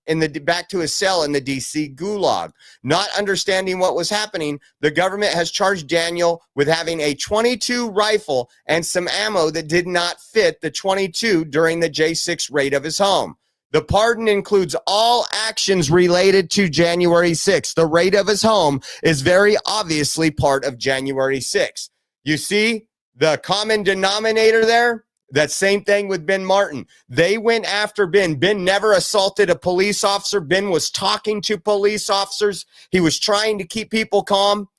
back to his cell in the DC gulag. Not understanding what was happening, the government has charged Daniel with having a .22 rifle and some ammo that did not fit the .22 during the J6 raid of his home. The pardon includes all actions related to January 6th. The raid of his home is very obviously part of January 6th. You see the common denominator there? That same thing with Ben Martin. They went after Ben. Ben never assaulted a police officer. Ben was talking to police officers. He was trying to keep people calm.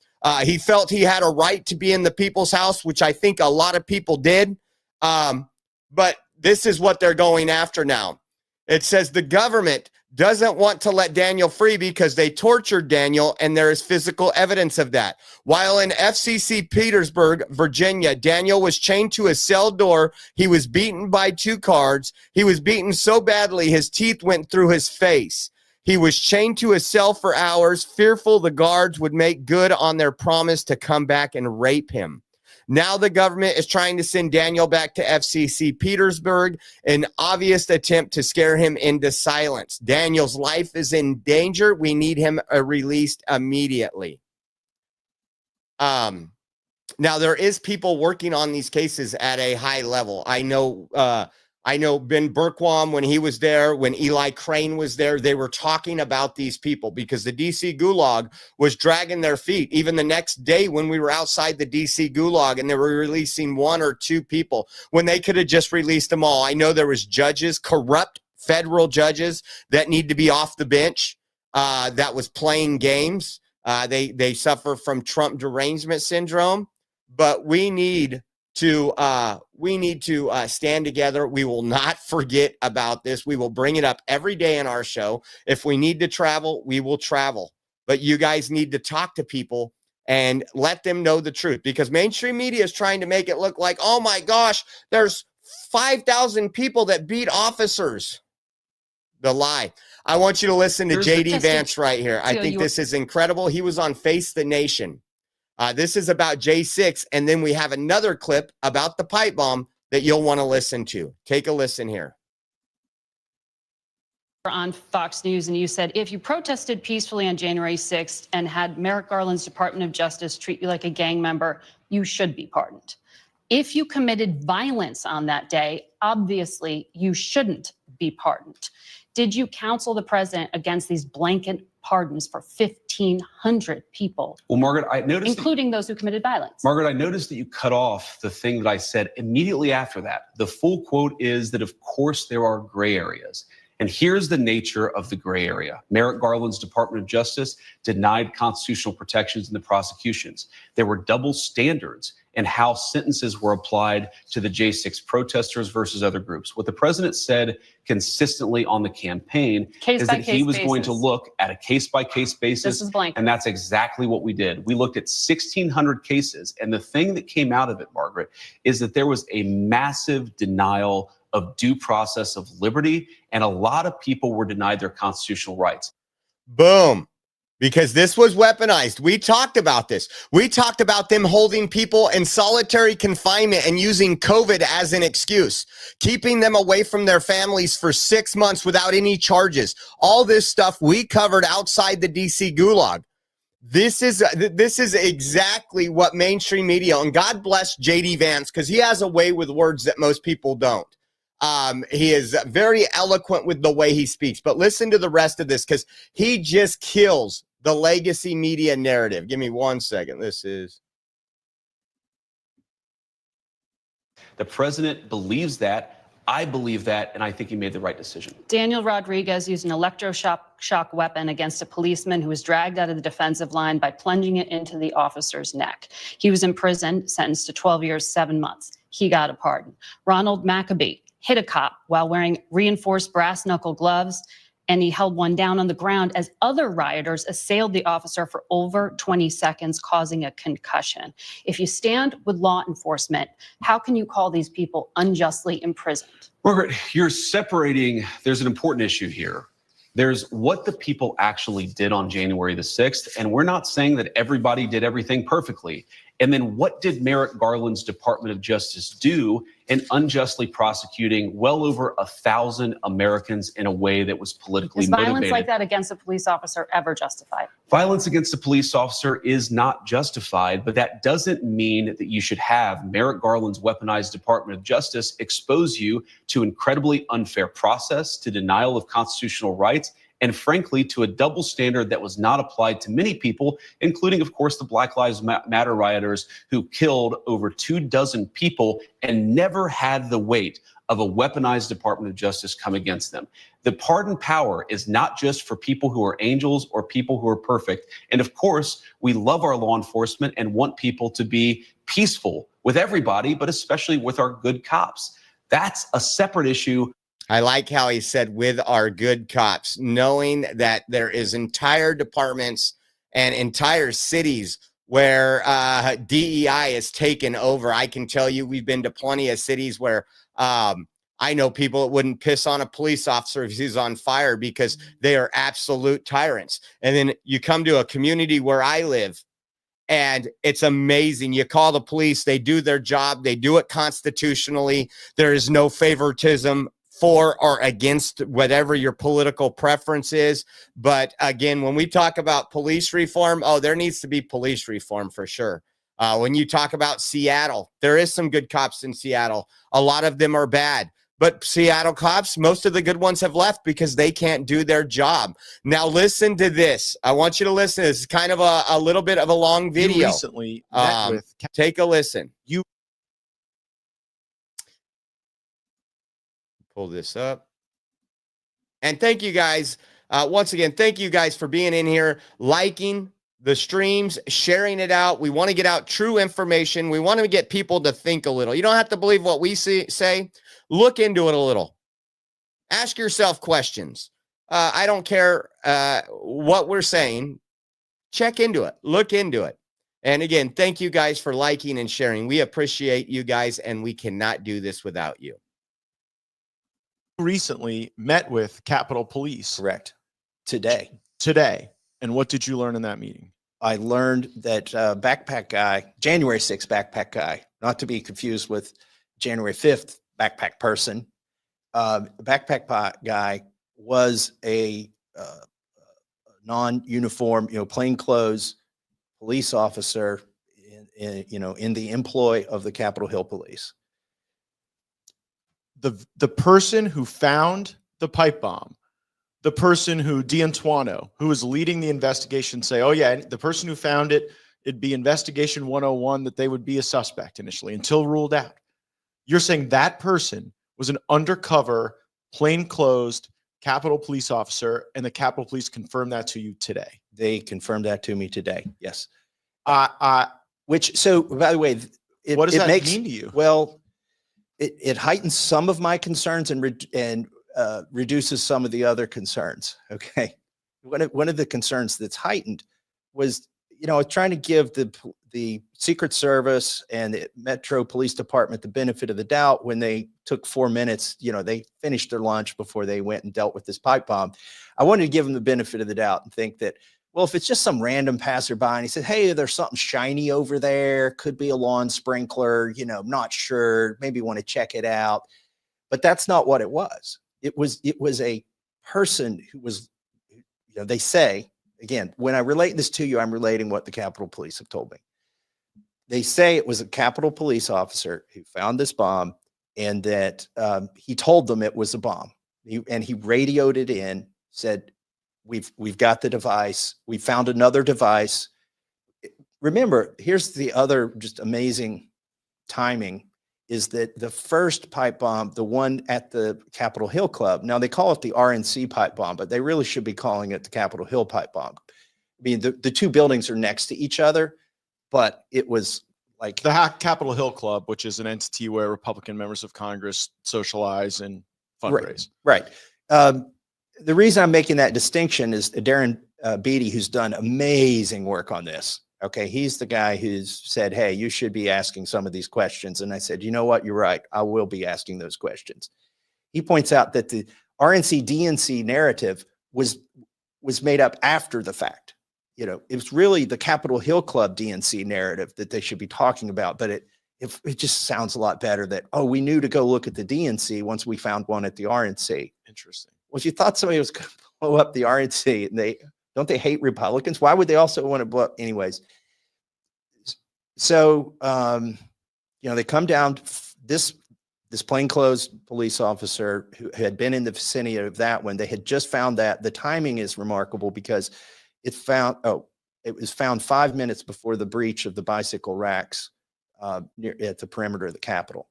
He felt he had a right to be in the people's house, which I think a lot of people did. But this is what they're going after now. It says the government doesn't want to let Daniel free because they tortured Daniel, and there is physical evidence of that. While in FCC Petersburg, Virginia, Daniel was chained to his cell door. He was beaten by 2 guards. He was beaten so badly his teeth went through his face. He was chained to his cell for hours, fearful the guards would make good on their promise to come back and rape him. Now the government is trying to send Daniel back to FCC Petersburg, an obvious attempt to scare him into silence. Daniel's life is in danger. We need him released immediately. Now there is people working on these cases at a high level. I know Ben Berkwam, when he was there, when Eli Crane was there, they were talking about these people because the DC Gulag was dragging their feet. Even the next day when we were outside the DC Gulag and they were releasing 1 or 2 people when they could have just released them all. I know there was judges, corrupt federal judges that need to be off the bench that was playing games. They suffer from Trump derangement syndrome, but we need to stand together. We will not forget about this. We will bring it up every day in our show. If we need to travel, we will travel. But you guys need to talk to people and let them know the truth, because mainstream media is trying to make it look like, oh my gosh, there's 5,000 people that beat officers. The lie. I want you to listen to JD Vance right here. I think this is incredible. He was on Face the Nation. This is about J6, and then we have another clip about the pipe bomb that you'll want to listen to. Take a listen here. On Fox News, and you said if you protested peacefully on January 6th and had Merrick Garland's Department of Justice treat you like a gang member, you should be pardoned. If you committed violence on that day, obviously you shouldn't be pardoned. Did you counsel the president against these blanket pardons for 1,500 people? Well, Margaret, I noticed, including those who committed violence. Margaret, I noticed that you cut off the thing that I said immediately after that. The full quote is that, of course, there are gray areas. And here's the nature of the gray area. Merrick Garland's Department of Justice denied constitutional protections in the prosecutions. There were double standards in how sentences were applied to the J6 protesters versus other groups. What the president said consistently on the campaign is that he was going to look at a case-by-case basis, and that's exactly what we did. We looked at 1,600 cases, and the thing that came out of it, Margaret, is that there was a massive denial of due process of liberty, and a lot of people were denied their constitutional rights. Boom. Because this was weaponized. We talked about this. We talked about them holding people in solitary confinement and using COVID as an excuse, keeping them away from their families for 6 months without any charges. All this stuff we covered outside the DC Gulag. This is exactly what mainstream media, and God bless JD Vance, because he has a way with words that most people don't. He is very eloquent with the way he speaks, but listen to the rest of this, because he just kills the legacy media narrative. Give me 1 second. This is The president believes that. I believe that, and I think he made the right decision. Daniel Rodriguez used an electroshock weapon against a policeman who was dragged out of the defensive line by plunging it into the officer's neck. He was imprisoned, sentenced to 12 years, 7 months. He got a pardon. Ronald Maccabee hit a cop while wearing reinforced brass knuckle gloves, and he held one down on the ground as other rioters assailed the officer for over 20 seconds, causing a concussion. If you stand with law enforcement, how can you call these people unjustly imprisoned? Margaret, you're separating, there's an important issue here. There's what the people actually did on January the 6th, and we're not saying that everybody did everything perfectly. And then what did Merrick Garland's Department of Justice do in unjustly prosecuting well over 1,000 Americans in a way that was politically Is motivated? violence like that against a police officer ever justified? Violence against a police officer is not justified, but that doesn't mean that you should have Merrick Garland's weaponized Department of Justice expose you to incredibly unfair process, to denial of constitutional rights, and frankly, to a double standard that was not applied to many people, including, of course, the Black Lives Matter rioters who killed over 24 people and never had the weight of a weaponized Department of Justice come against them. The pardon power is not just for people who are angels or people who are perfect. And of course, we love our law enforcement and want people to be peaceful with everybody, but especially with our good cops. That's a separate issue. I like how he said with our good cops, knowing that there is entire departments and entire cities where DEI is taken over. I can tell you we've been to plenty of cities where I know people that wouldn't piss on a police officer if he's on fire because they are absolute tyrants. And then you come to a community where I live, and it's amazing. You call the police, they do their job, they do it constitutionally. There is no favoritism for or against whatever your political preference is. But again, when we talk about police reform, oh, there needs to be police reform for sure. When you talk about Seattle, there is some good cops in Seattle. A lot of them are bad. But Seattle cops, most of the good ones have left because they can't do their job. Now listen to this. I want you to listen. This is kind of a little bit of a long video. You recently met with... Take a listen. Pull this up. And thank you guys. Once again, thank you guys for being in here, liking the streams, sharing it out. We want to get out true information. We want to get people to think a little. You don't have to believe what we say. Look into it a little. Ask yourself questions. I don't care what we're saying. Check into it. Look into it. And again, thank you guys for liking and sharing. We appreciate you guys, and we cannot do this without you. Recently met with Capitol Police. Correct. Today. And what did you learn in that meeting? I learned that backpack guy, January 6th backpack guy, not to be confused with January 5th backpack person. Backpack guy was a non-uniform, plainclothes police officer in the employ of the Capitol Hill Police. The person who found the pipe bomb, the person who D'Antuono, who was leading the investigation, say, oh yeah, the person who found it, it'd be investigation 101, that they would be a suspect initially until ruled out. You're saying that person was an undercover, plainclothes Capitol Police officer, and the Capitol Police confirmed that to you today? They confirmed that to me today. Yes. So by the way, what does that mean to you? Well, it heightens some of my concerns and reduces some of the other concerns. Okay. One of the concerns that's heightened was, trying to give the Secret Service and the Metro Police Department the benefit of the doubt when they took 4 minutes, they finished their lunch before they went and dealt with this pipe bomb. I wanted to give them the benefit of the doubt and think that, well, if it's just some random passerby and he said, hey, there's something shiny over there, could be a lawn sprinkler, not sure, maybe want to check it out. But that's not what it was. It was a person who was, they say, again, when I relate this to you, I'm relating what the Capitol Police have told me. They say it was a Capitol Police officer who found this bomb, and that he told them it was a bomb. He radioed it in, said, we've got the device. We found another device. Remember, here's the other just amazing timing. is that the first pipe bomb, the one at the Capitol Hill Club, now they call it the RNC pipe bomb, but they really should be calling it the Capitol Hill pipe bomb. I mean, the two buildings are next to each other, but it was like the Capitol Hill Club, which is an entity where Republican members of Congress socialize and fundraise. Right. The reason I'm making that distinction is Darren Beatty, who's done amazing work on this. Okay, he's the guy who's said, hey, you should be asking some of these questions. And I said, you know what? You're right. I will be asking those questions. He points out that the RNC-DNC narrative was made up after the fact. You know, it was really the Capitol Hill Club DNC narrative that they should be talking about. But it just sounds a lot better that, oh, we knew to go look at the DNC once we found one at the RNC. Interesting. Well, if you thought somebody was going to blow up the RNC, and don't they hate Republicans? Why would they also want to blow up? Anyways, so, you know, they come down, this plainclothes police officer who had been in the vicinity of that one, they had just found that. The timing is remarkable because it was found 5 minutes before the breach of the bicycle racks at the perimeter of the Capitol.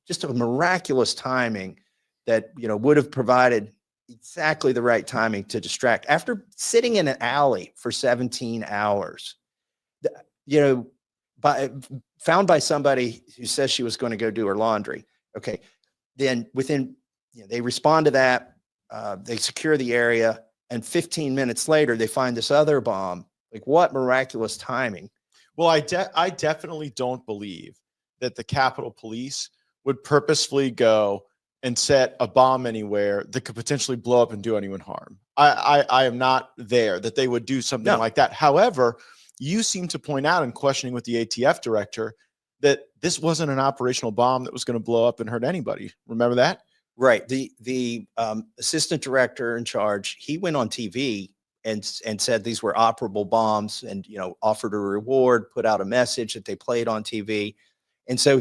Just a miraculous timing that, you know, would have provided exactly the right timing to distract. After sitting in an alley for 17 hours, you know, found by somebody who says she was going to go do her laundry. Okay. Then within, you know, they respond to that, they secure the area, and 15 minutes later, they find this other bomb. Like, what miraculous timing. Well, I definitely don't believe that the Capitol Police would purposefully go and set a bomb anywhere that could potentially blow up and do anyone harm. I am not there that they would do something like that. However, you seem to point out in questioning with the ATF director that this wasn't an operational bomb that was going to blow up and hurt anybody. Remember that? Right. The assistant director in charge, he went on TV and said these were operable bombs, and, you know, offered a reward, put out a message that they played on TV. And so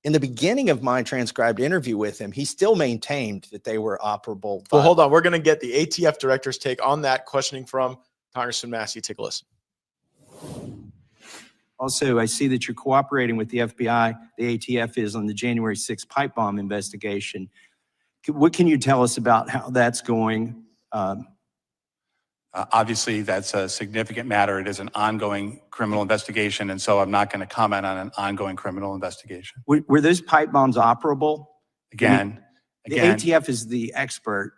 in the beginning of my transcribed interview with him, he still maintained that they were operable. Well, hold on. We're going to get the ATF director's take on that, questioning from Congressman Massey. Take a listen. Also, I see that you're cooperating with the FBI. The ATF is on the January 6th pipe bomb investigation. What can you tell us about how that's going? Obviously, that's a significant matter. It is an ongoing criminal investigation, and so I'm not going to comment on an ongoing criminal investigation. Were those pipe bombs operable? Again, the ATF is the expert.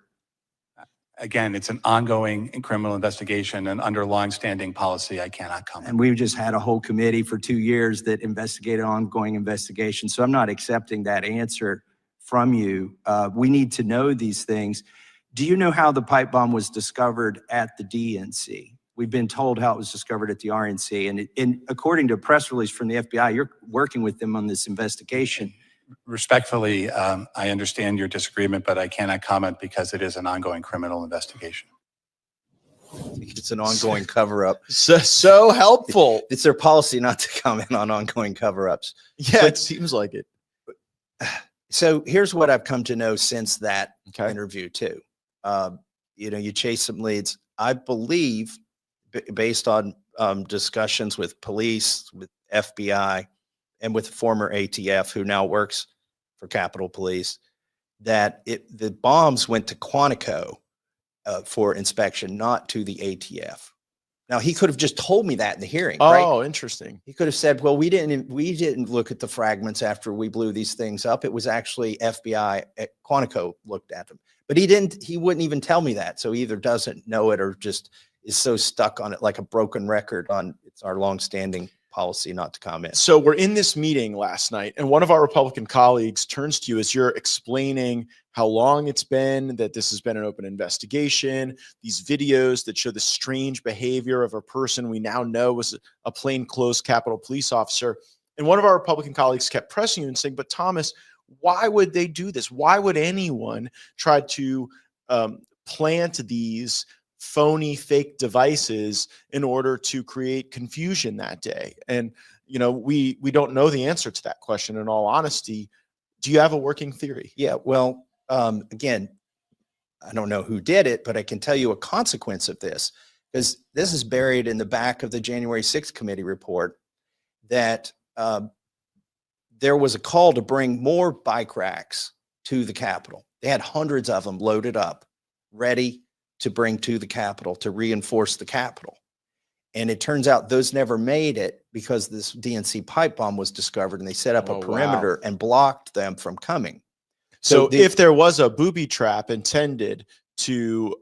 Again, it's an ongoing criminal investigation, and under long-standing policy, I cannot comment. And we've just had a whole committee for 2 years that investigated ongoing investigations, so I'm not accepting that answer from you. We need to know these things. Do you know how the pipe bomb was discovered at the DNC? We've been told how it was discovered at the RNC, and according to a press release from the FBI, you're working with them on this investigation. Respectfully, I understand your disagreement, but I cannot comment because it is an ongoing criminal investigation. It's an ongoing cover-up. So helpful. It's their policy not to comment on ongoing cover-ups. Yeah, it seems like it. So here's what I've come to know since that interview too. You know, you chase some leads. I believe, based on discussions with police, with FBI, and with former ATF who now works for Capitol Police, that the bombs went to Quantico for inspection, not to the ATF. Now, he could have just told me that in the hearing. Oh, right? Interesting. He could have said, well, we didn't look at the fragments after we blew these things up. It was actually FBI at Quantico looked at them. But he wouldn't even tell me that. So he either doesn't know it or just is so stuck on it like a broken record on it's our longstanding policy not to comment. So we're in this meeting last night, and one of our Republican colleagues turns to you as you're explaining how long it's been that this has been an open investigation, these videos that show the strange behavior of a person we now know was a plainclothes Capitol Police officer. And one of our Republican colleagues kept pressing you and saying, but Thomas, why would they do this? Why would anyone try to plant these phony fake devices in order to create confusion that day? And, you know, we don't know the answer to that question, in all honesty. Do you have a working theory? Yeah, well, again, I don't know who did it, but I can tell you a consequence of this, because this is buried in the back of the January 6th committee report, that there was a call to bring more bike racks to the Capitol. They had hundreds of them loaded up, ready to bring to the Capitol to reinforce the Capitol. And it turns out those never made it because this DNC pipe bomb was discovered, and they set up a perimeter and blocked them from coming. So if there was a booby trap intended to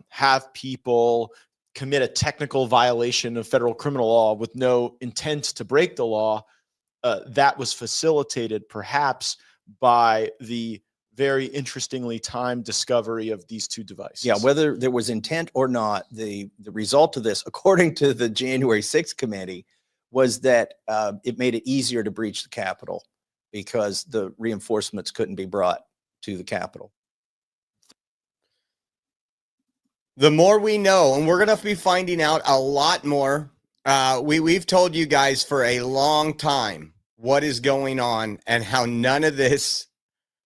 have people commit a technical violation of federal criminal law with no intent to break the law, that was facilitated perhaps by the very interestingly timed discovery of these two devices. Yeah, whether there was intent or not, the result of this, according to the January 6th committee, was that it made it easier to breach the Capitol because the reinforcements couldn't be brought to the Capitol. The more we know, and we're going to be finding out a lot more. We've told you guys for a long time what is going on and how none of this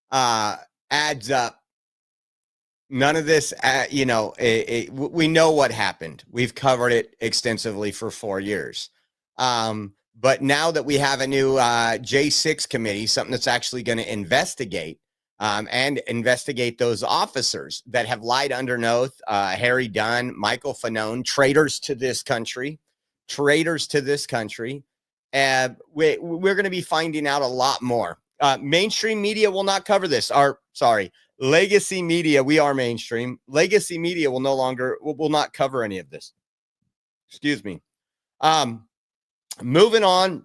adds up. None of this, we know what happened. We've covered it extensively for 4 years. But now that we have a new J6 committee, something that's actually going to investigate and investigate those officers that have lied under an oath, Harry Dunn, Michael Fanone, traitors to this country. We're going to be finding out a lot more. Mainstream media will not cover this. Legacy media, we are mainstream. Legacy media will not cover any of this. Excuse me. Moving on.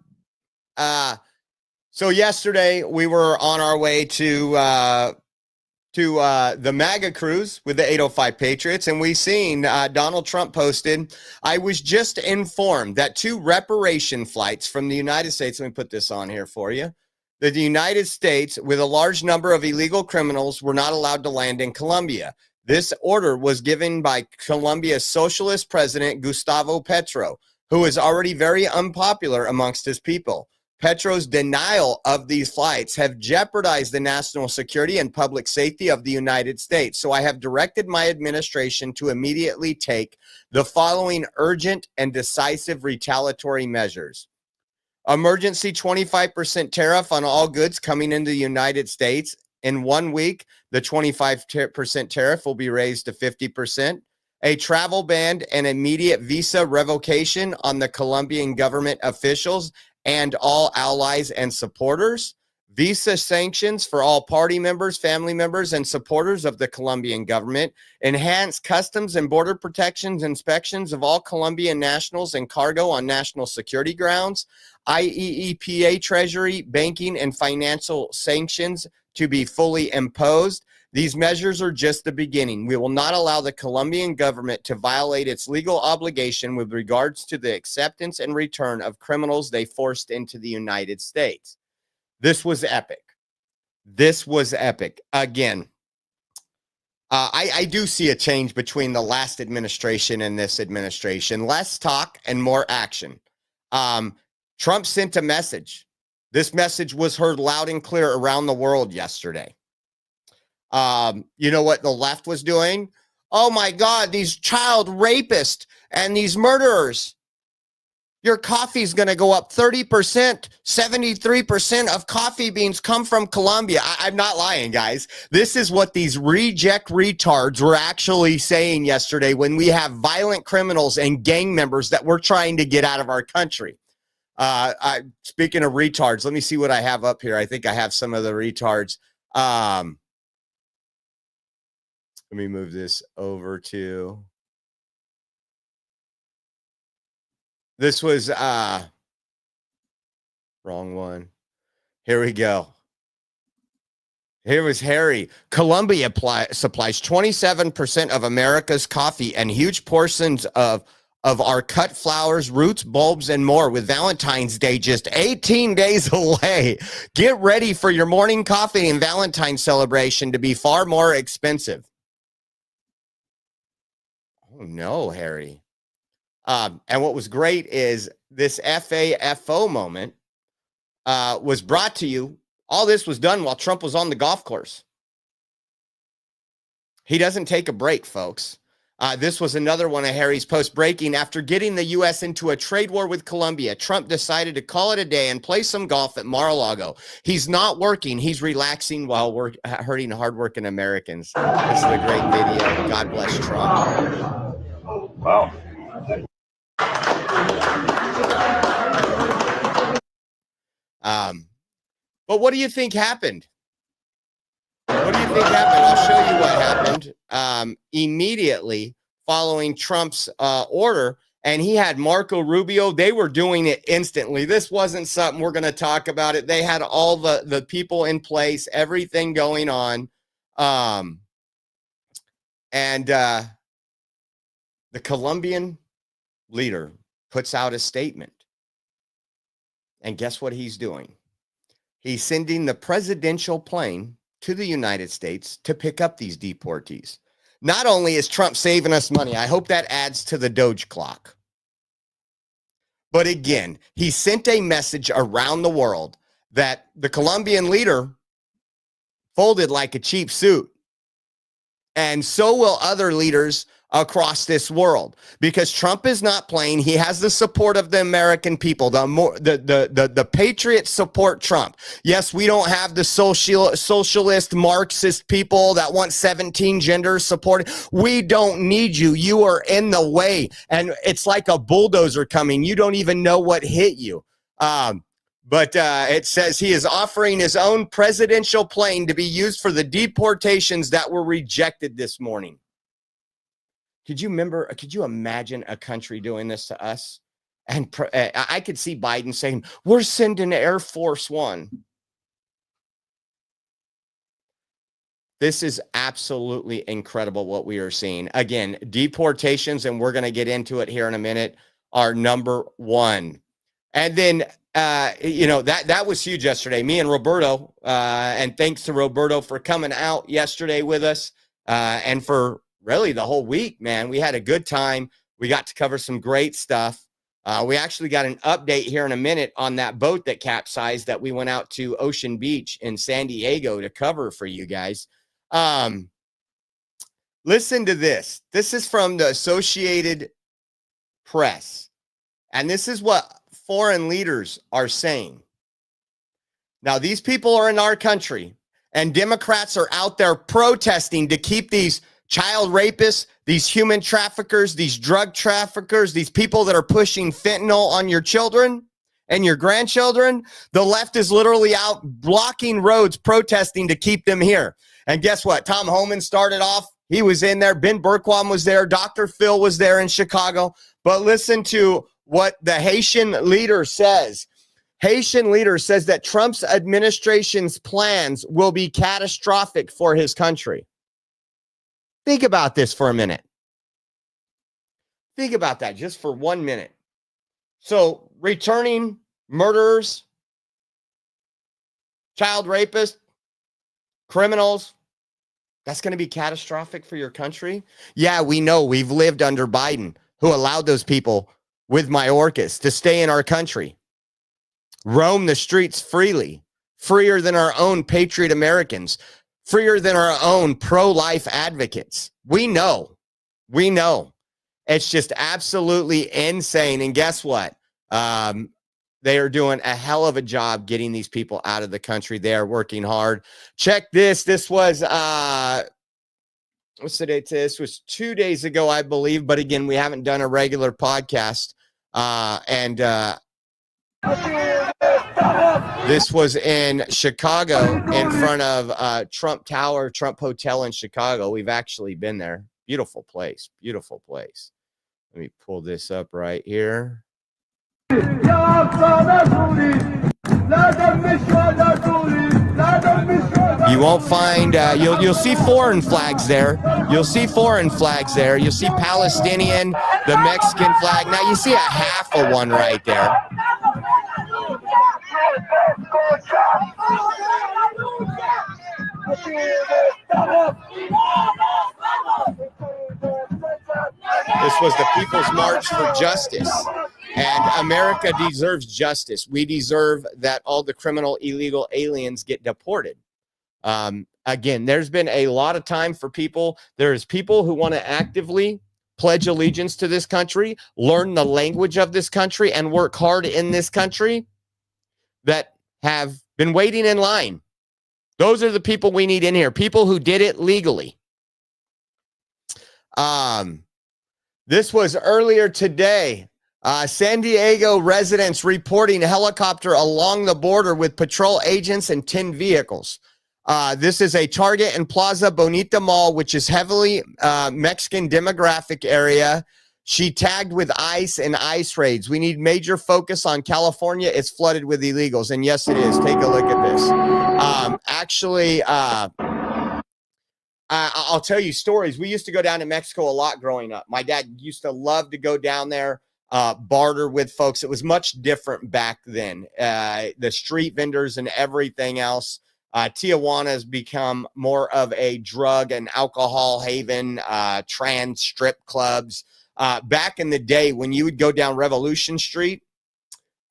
So yesterday we were on our way to the MAGA cruise with the 805 Patriots, and we seen Donald Trump posted, I was just informed that 2 reparation flights from the United States, let me put this on here for you, that the United States with a large number of illegal criminals were not allowed to land in Colombia. This order was given by Colombia's socialist president, Gustavo Petro, who is already very unpopular amongst his people. Petro's denial of these flights have jeopardized the national security and public safety of the United States. So I have directed my administration to immediately take the following urgent and decisive retaliatory measures. Emergency 25% tariff on all goods coming into the United States. In 1 week, the 25% tariff will be raised to 50%. A travel ban and immediate visa revocation on the Colombian government officials and all allies and supporters. Visa sanctions for all party members, family members, and supporters of the Colombian government. Enhanced customs and border protections inspections of all Colombian nationals and cargo on national security grounds. IEEPA, Treasury, banking, and financial sanctions to be fully imposed. These measures are just the beginning. We will not allow the Colombian government to violate its legal obligation with regards to the acceptance and return of criminals they forced into the United States. This was epic. Again, I do see a change between the last administration and this administration. Less talk and more action. Trump sent a message. This message was heard loud and clear around the world yesterday. You know what the left was doing? Oh my God, these child rapists and these murderers. Your coffee's going to go up 30%. 73% of coffee beans come from Colombia. I'm not lying, guys. This is what these reject retards were actually saying yesterday when we have violent criminals and gang members that we're trying to get out of our country. Speaking of retards, let me see what I have up here. I think I have some of the retards. Let me move this over to... This was wrong one. Here we go. Here was Harry. Colombia supplies 27% of America's coffee and huge portions of our cut flowers, roots, bulbs, and more, with Valentine's Day just 18 days away. Get ready for your morning coffee and Valentine's celebration to be far more expensive. Oh no, Harry. And what was great is this FAFO moment was brought to you. All this was done while Trump was on the golf course. He doesn't take a break, folks. This was another one of Harry's posts. Breaking: after getting the U.S. into a trade war with Colombia, Trump decided to call it a day and play some golf at Mar-a-Lago. He's not working. He's relaxing while hurting hardworking Americans. This is a great video. God bless Trump. Wow. But what do you think happened? What do you think happened? I'll show you what happened immediately following Trump's order. And he had Marco Rubio. They were doing it instantly. This wasn't something we're going to talk about it. They had all the people in place, everything going on. And the Colombian leader puts out a statement. And guess what he's doing? He's sending the presidential plane to the United States to pick up these deportees. Not only is Trump saving us money, I hope that adds to the Doge clock. But again, he sent a message around the world that the Colombian leader folded like a cheap suit. And so will other leaders across this world, because Trump is not playing. He has the support of the American people. The patriots support Trump. Yes, we don't have the socialist Marxist people that want 17 genders supported. We don't need you. You are in the way, and it's like a bulldozer coming. You don't even know what hit you. But it says he is offering his own presidential plane to be used for the deportations that were rejected this morning. Could you imagine a country doing this to us? And I could see Biden saying, we're sending Air Force One. This is absolutely incredible what we are seeing. Again, deportations, and we're going to get into it here in a minute, are number one. And then, that was huge yesterday. Me and Roberto, and thanks to Roberto for coming out yesterday with us, and for really the whole week, man. We had a good time. We got to cover some great stuff. We actually got an update here in a minute on that boat that capsized that we went out to Ocean Beach in San Diego to cover for you guys. Listen to this. This is from the Associated Press. And this is what foreign leaders are saying. Now, these people are in our country, and Democrats are out there protesting to keep these child rapists, these human traffickers, these drug traffickers, these people that are pushing fentanyl on your children and your grandchildren. The left is literally out blocking roads, protesting to keep them here. And guess what? Tom Homan started off. He was in there. Ben Bergquam was there. Dr. Phil was there in Chicago. But listen to what the Haitian leader says. Haitian leader says that Trump's administration's plans will be catastrophic for his country. Think about this for a minute. Think about that just for 1 minute. So, returning murderers, child rapists, criminals, that's going to be catastrophic for your country? Yeah, we know. We've lived under Biden, who allowed those people with Mayorkas to stay in our country, roam the streets freely, freer than our own patriot Americans, freer than our own pro-life advocates. We know. It's just absolutely insane. And guess what? They are doing a hell of a job getting these people out of the country. They are working hard. Check this. This was, what's the date? This was 2 days ago, I believe. But again, we haven't done a regular podcast. This was in Chicago in front of Trump Tower, Trump Hotel in Chicago. We've actually been there. Beautiful place. Beautiful place. Let me pull this up right here. You won't find, you'll see foreign flags there. You'll see foreign flags there. You'll see Palestinian, the Mexican flag. Now you see a half of one right there. This was the People's March for Justice. And America deserves justice. We deserve that all the criminal illegal aliens get deported. Again, there's been a lot of time for people. There's people who want to actively pledge allegiance to this country, learn the language of this country, and work hard in this country that have been waiting in line. Those are the people we need in here, people who did it legally. This was earlier today. San Diego residents reporting a helicopter along the border with patrol agents and 10 vehicles. This is a Target and Plaza Bonita Mall, which is heavily Mexican demographic area. She tagged with ICE and ICE raids. We need major focus on California. It's flooded with illegals. And yes, it is. Take a look at this. I'll tell you stories. We used to go down to Mexico a lot growing up. My dad used to love to go down there, barter with folks. It was much different back then. The street vendors and everything else. Tijuana has become more of a drug and alcohol haven, trans strip clubs. Back in the day when you would go down Revolution Street,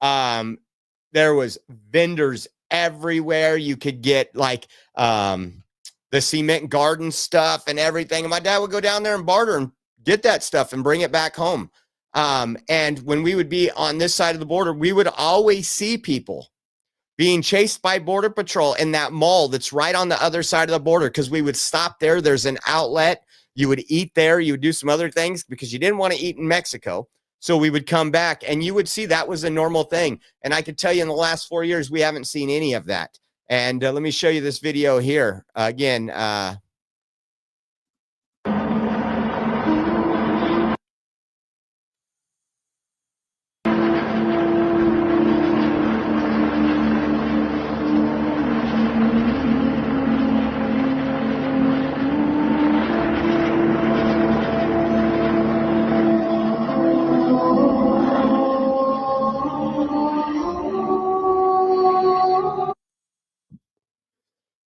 there was vendors everywhere. You could get like the cement garden stuff and everything. And my dad would go down there and barter and get that stuff and bring it back home. And when we would be on this side of the border, we would always see people being chased by Border Patrol in that mall that's right on the other side of the border, because we would stop there. There's an outlet. You would eat there. You would do some other things because you didn't want to eat in Mexico. So we would come back and you would see that was a normal thing. And I could tell you in the last 4 years, we haven't seen any of that. And let me show you this video here. Again,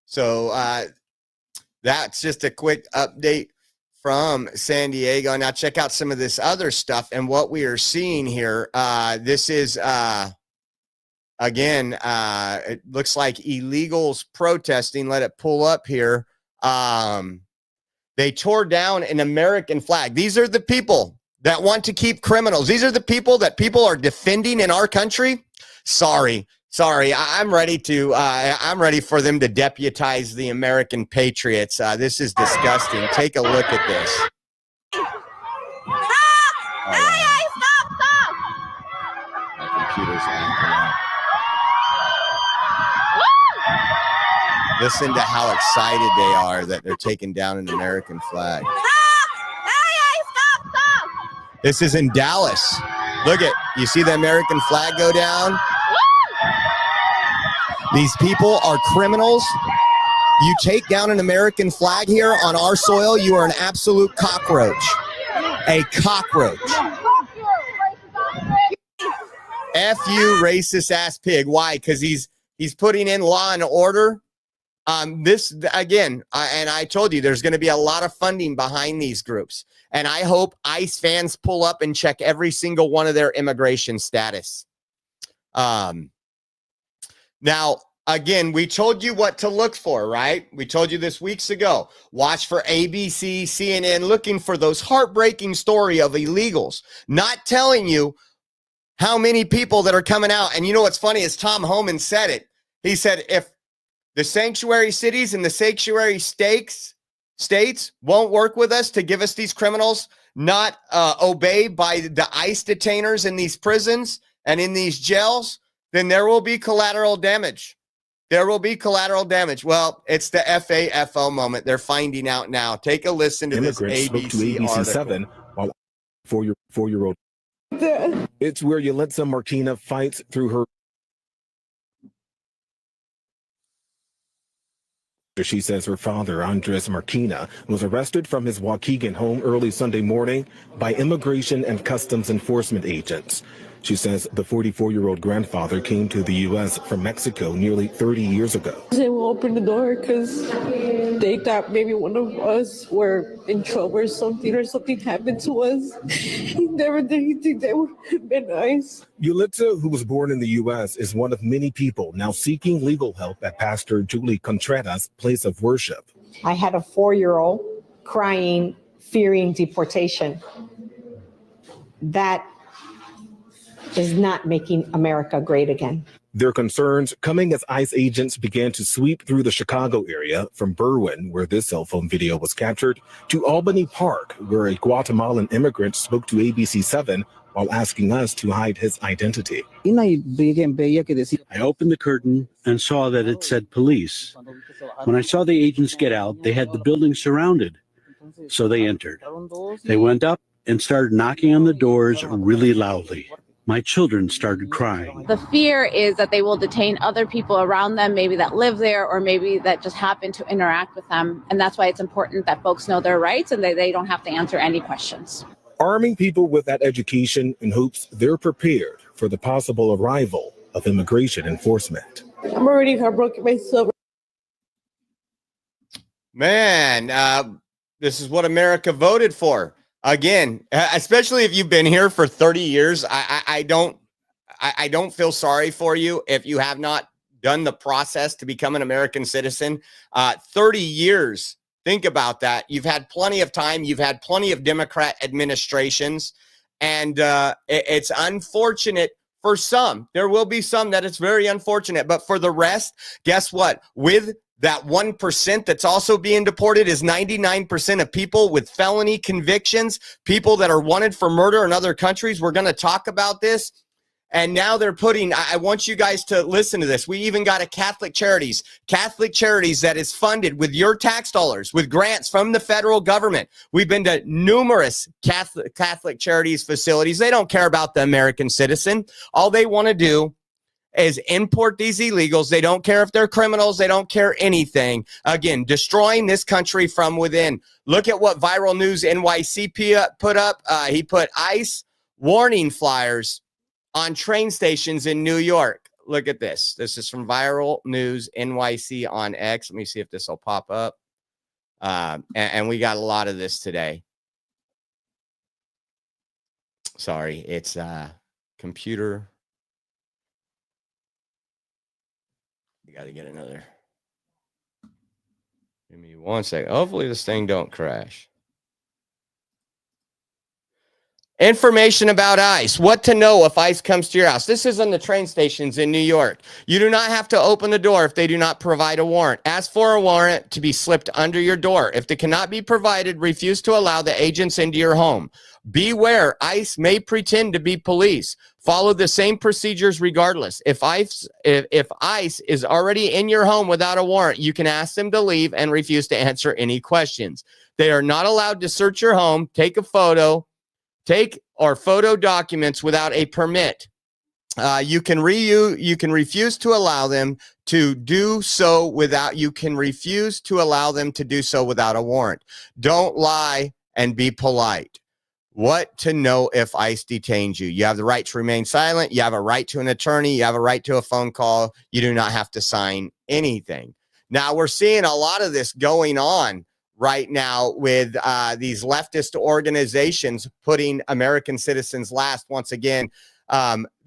So that's just a quick update from San Diego. Now check out some of this other stuff and what we are seeing here. This is, again, it looks like illegals protesting. Let it pull up here. They tore down an American flag. These are the people that want to keep criminals. These are the people that people are defending in our country. Sorry, I'm ready to. I'm ready for them to deputize the American patriots. This is disgusting. Take a look at this. Stop! Hey, stop! My computer's acting up. Listen to how excited they are that they're taking down an American flag. Stop! This is in Dallas. Look at, you see the American flag go down? These people are criminals. You take down an American flag here on our soil, you are an absolute cockroach. A cockroach. F you, racist ass pig. Why? Because he's putting in law and order. This again, and I told you there's going to be a lot of funding behind these groups. And I hope ICE fans pull up and check every single one of their immigration status. Now, again, we told you what to look for, right? We told you this weeks ago. Watch for ABC, CNN, looking for those heartbreaking story of illegals, not telling you how many people that are coming out. And you know what's funny is Tom Homan said it. He said, if the sanctuary cities and the sanctuary states won't work with us to give us these criminals, not obey by the ICE detainers in these prisons and in these jails, then there will be collateral damage. There will be collateral damage. Well, it's the FAFO moment. They're finding out now. Take a listen to this ABC article. 7 while four-year-old. It's where Yelitza Martina fights through her. She says her father, Andres Marquina, was arrested from his Waukegan home early Sunday morning by Immigration and Customs Enforcement agents. She says the 44-year-old grandfather came to the U.S. from Mexico nearly 30 years ago. They will open the door because they thought maybe one of us were in trouble or something happened to us. He never did anything that would have been nice. Yulitza, who was born in the U.S., is one of many people now seeking legal help at Pastor Julie Contreras' place of worship. I had a 4-year-old crying, fearing deportation. that is not making America great again. Their concerns coming as ICE agents began to sweep through the Chicago area from Berwyn, where this cell phone video was captured, to Albany Park, where a Guatemalan immigrant spoke to ABC7 while asking us to hide his identity. I opened the curtain and saw that it said police. When I saw the agents get out, they had the building surrounded. So they entered. They went up and started knocking on the doors really loudly. My children started crying. The fear is that they will detain other people around them, maybe that live there or maybe that just happen to interact with them. And that's why it's important that folks know their rights and that they don't have to answer any questions. Arming people with that education in hopes they're prepared for the possible arrival of immigration enforcement. I'm already heartbroken myself. Man, this is what America voted for. Again, especially if you've been here for 30 years, I don't feel sorry for you if you have not done the process to become an American citizen. 30 years, think about that. You've had plenty of time. You've had plenty of Democrat administrations, and it's unfortunate for some. There will be some that it's very unfortunate, but for the rest, guess what? With that 1% that's also being deported is 99% of people with felony convictions, people that are wanted for murder in other countries. We're going to talk about this. And now they're putting, I want you guys to listen to this. We even got a Catholic Charities that is funded with your tax dollars, with grants from the federal government. We've been to numerous Catholic Charities facilities. They don't care about the American citizen. All they want to do is import these illegals. They don't care if they're criminals. They don't care anything. Again, destroying this country from within. Look at what Viral News NYC put up. He put ICE warning flyers on train stations in New York. Look at this. This is from Viral News NYC on X. Let me see if this will pop up. And we got a lot of this today. Sorry, it's computer. Got to get another. Give me 1 second. Hopefully this thing don't crash. Information about ICE. What to know if ICE comes to your house. This is on the train stations in New York. You do not have to open the door if they do not provide a warrant. Ask for a warrant to be slipped under your door. If they cannot be provided, refuse to allow the agents into your home. Beware, ICE may pretend to be police. Follow the same procedures regardless. If ICE is already in your home without a warrant, you can ask them to leave and refuse to answer any questions. They are not allowed to search your home, take a photo, or photo documents without a permit. You can refuse to allow them to do so without a warrant. Don't lie and be polite. What to know if ICE detains you. You have the right to remain silent. You have a right to an attorney. You have a right to a phone call. You do not have to sign anything. Now, we're seeing a lot of this going on right now with these leftist organizations putting American citizens last once again.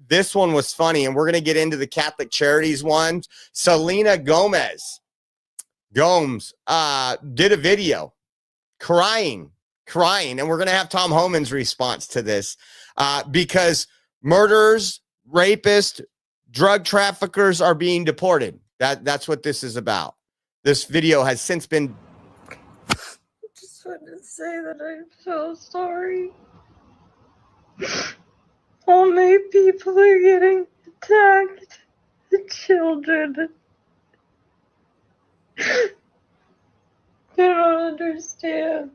This one was funny, and we're going to get into the Catholic Charities one. Selena Gomez did a video crying, and we're going to have Tom Homan's response to this because murderers, rapists, drug traffickers are being deported. That's what this is about. This video has since been. I just want to say that I'm so sorry. All my people are getting attacked. The children. They don't understand.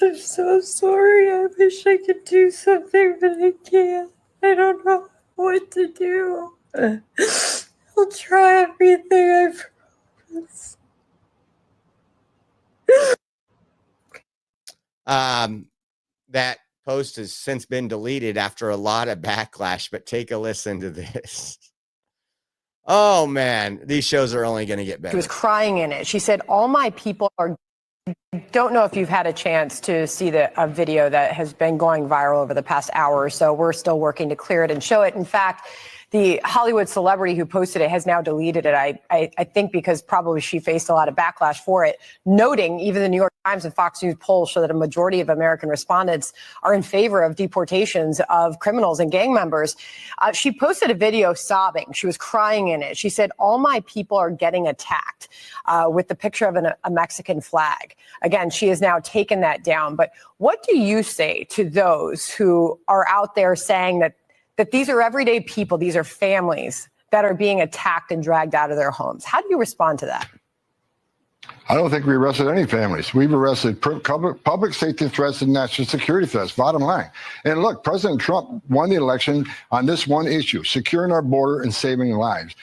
I'm so sorry. I wish I could do something, but I can't. I don't know what to do. I'll try everything, I promise. That post has since been deleted after a lot of backlash, but take a listen to this. Oh, man, these shows are only going to get better. She was crying in it. She said, all my people are. I don't know if you've had a chance to see a video that has been going viral over the past hour or so. We're still working to clear it and show it. In fact, The Hollywood celebrity who posted it has now deleted it. I think because probably she faced a lot of backlash for it, noting even the New York Times and Fox News polls show that a majority of American respondents are in favor of deportations of criminals and gang members. She posted a video sobbing. She was crying in it. She said, all my people are getting attacked, with the picture of a Mexican flag. Again, she has now taken that down. But what do you say to those who are out there saying that these are everyday people, these are families that are being attacked and dragged out of their homes? How do you respond to that? I don't think we arrested any families. We've arrested public safety threats and national security threats, bottom line. And look, President Trump won the election on this one issue, securing our border and saving lives.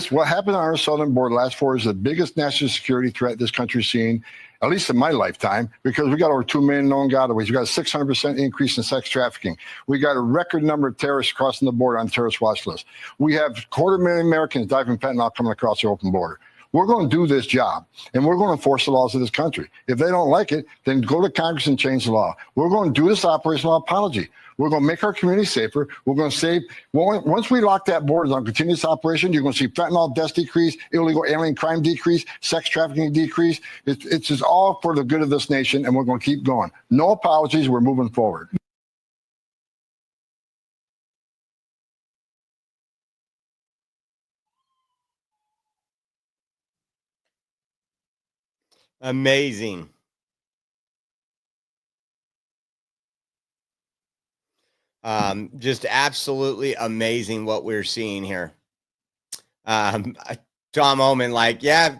What happened on our southern border last 4 years is the biggest national security threat this country's seen, at least in my lifetime, because we got over 2 million known gotaways. We got a 600% increase in sex trafficking. We got a record number of terrorists crossing the border on the terrorist watch list. We have 250,000 Americans die from fentanyl coming across the open border. We're going to do this job, and we're going to enforce the laws of this country. If they don't like it, then go to Congress and change the law. We're going to do this operational apology. We're going to make our community safer. We're going to save. Once we lock that border on continuous operation, you're going to see fentanyl deaths decrease, illegal alien crime decrease, sex trafficking decrease. It's just all for the good of this nation, and we're going to keep going. No apologies. We're moving forward. Amazing. Just absolutely amazing what we're seeing here. Tom Oman, like, yeah,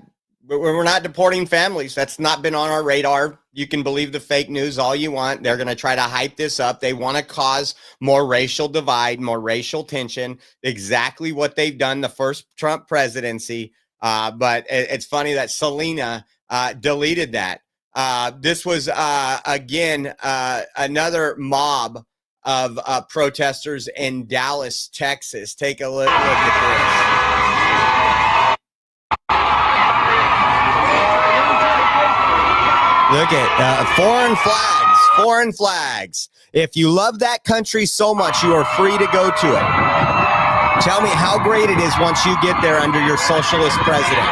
we're not deporting families. That's not been on our radar. You can believe the fake news all you want. They're going to try to hype this up. They want to cause more racial divide, more racial tension. Exactly what they've done the first Trump presidency. But it's funny that Selena deleted that. This was, again, another mob of protesters in Dallas, Texas. Take a look at this. Look at foreign flags. If you love that country so much, you are free to go to it. Tell me how great it is once you get there under your socialist president.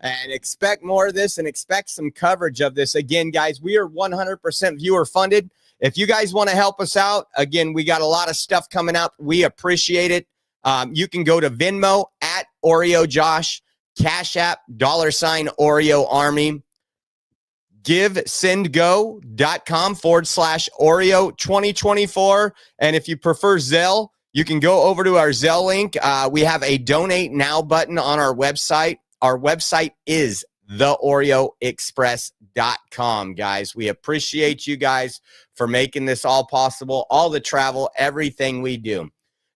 And expect more of this and expect some coverage of this. Again, guys, we are 100% viewer funded. If you guys want to help us out, again, we got a lot of stuff coming up. We appreciate it. You can go to Venmo at Oreo Josh, Cash App, $ Oreo Army, GiveSendGo.com/Oreo 2024. And if you prefer Zelle, you can go over to our Zelle link. We have a donate now button on our website. Our website is theoreoexpress.com, guys. We appreciate you guys for making this all possible, all the travel, everything we do.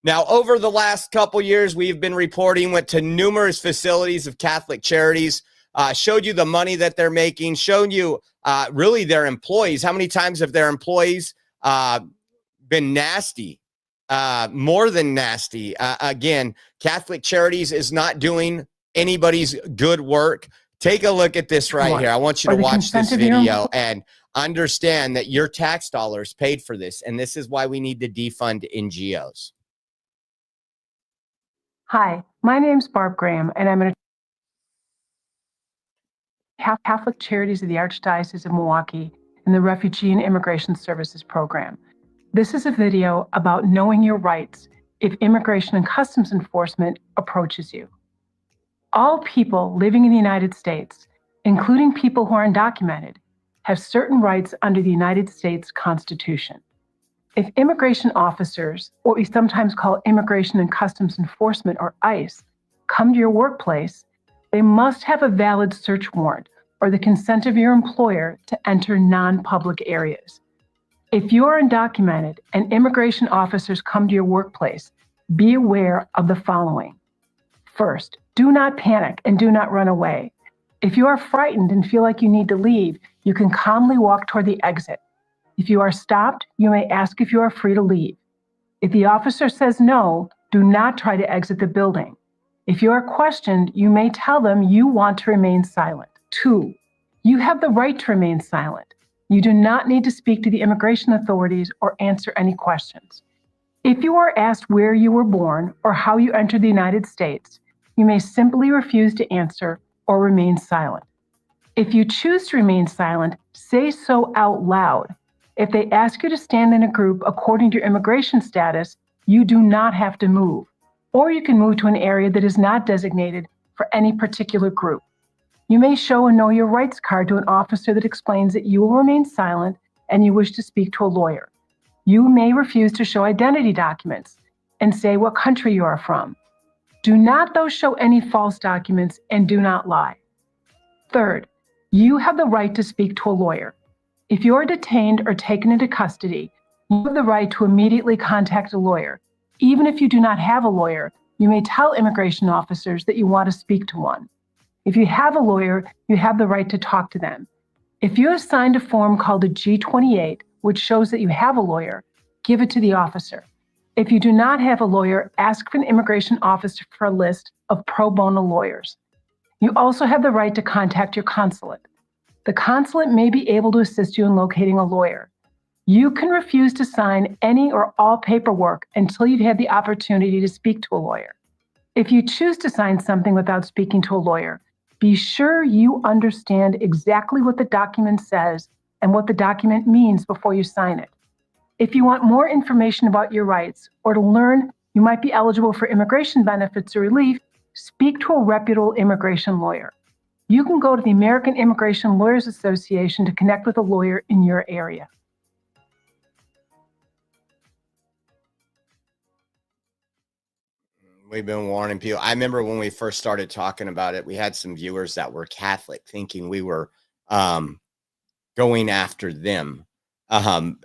Now, over the last couple years, we've been reporting, went to numerous facilities of Catholic Charities, showed you the money that they're making, showed you really their employees. How many times have their employees been nasty, more than nasty? Again, Catholic Charities is not doing anybody's good work. Take a look at this right here. I want you to watch this video and understand that your tax dollars paid for this. And this is why we need to defund NGOs. Hi, my name's Barb Graham, and I'm Catholic Charities of the Archdiocese of Milwaukee in the Refugee and Immigration Services Program. This is a video about knowing your rights if Immigration and Customs Enforcement approaches you. All people living in the United States, including people who are undocumented, have certain rights under the United States Constitution. If immigration officers, or what we sometimes call Immigration and Customs Enforcement, or ICE, come to your workplace, they must have a valid search warrant or the consent of your employer to enter non-public areas. If you are undocumented and immigration officers come to your workplace, be aware of the following. First, do not panic and do not run away. If you are frightened and feel like you need to leave, you can calmly walk toward the exit. If you are stopped, you may ask if you are free to leave. If the officer says no, Do not try to exit the building. If you are questioned, you may tell them you want to remain silent. 2, you have the right to remain silent. You do not need to speak to the immigration authorities or answer any questions. If you are asked where you were born or how you entered the United States, you may simply refuse to answer or remain silent. If you choose to remain silent, say so out loud. If they ask you to stand in a group according to your immigration status, you do not have to move, or you can move to an area that is not designated for any particular group. You may show a Know Your Rights card to an officer that explains that you will remain silent and you wish to speak to a lawyer. You may refuse to show identity documents and say what country you are from. Do not, though, show any false documents and do not lie. Third, you have the right to speak to a lawyer. If you are detained or taken into custody, you have the right to immediately contact a lawyer. Even if you do not have a lawyer, you may tell immigration officers that you want to speak to one. If you have a lawyer, you have the right to talk to them. If you have signed a form called a G-28, which shows that you have a lawyer, give it to the officer. If you do not have a lawyer, ask for an immigration officer for a list of pro bono lawyers. You also have the right to contact your consulate. The consulate may be able to assist you in locating a lawyer. You can refuse to sign any or all paperwork until you've had the opportunity to speak to a lawyer. If you choose to sign something without speaking to a lawyer, be sure you understand exactly what the document says and what the document means before you sign it. If you want more information about your rights or to learn you might be eligible for immigration benefits or relief, speak to a reputable immigration lawyer. You can go to the American Immigration Lawyers Association to connect with a lawyer in your area. We've been warning people. I remember when we first started talking about it, we had some viewers that were Catholic thinking we were going after them. Our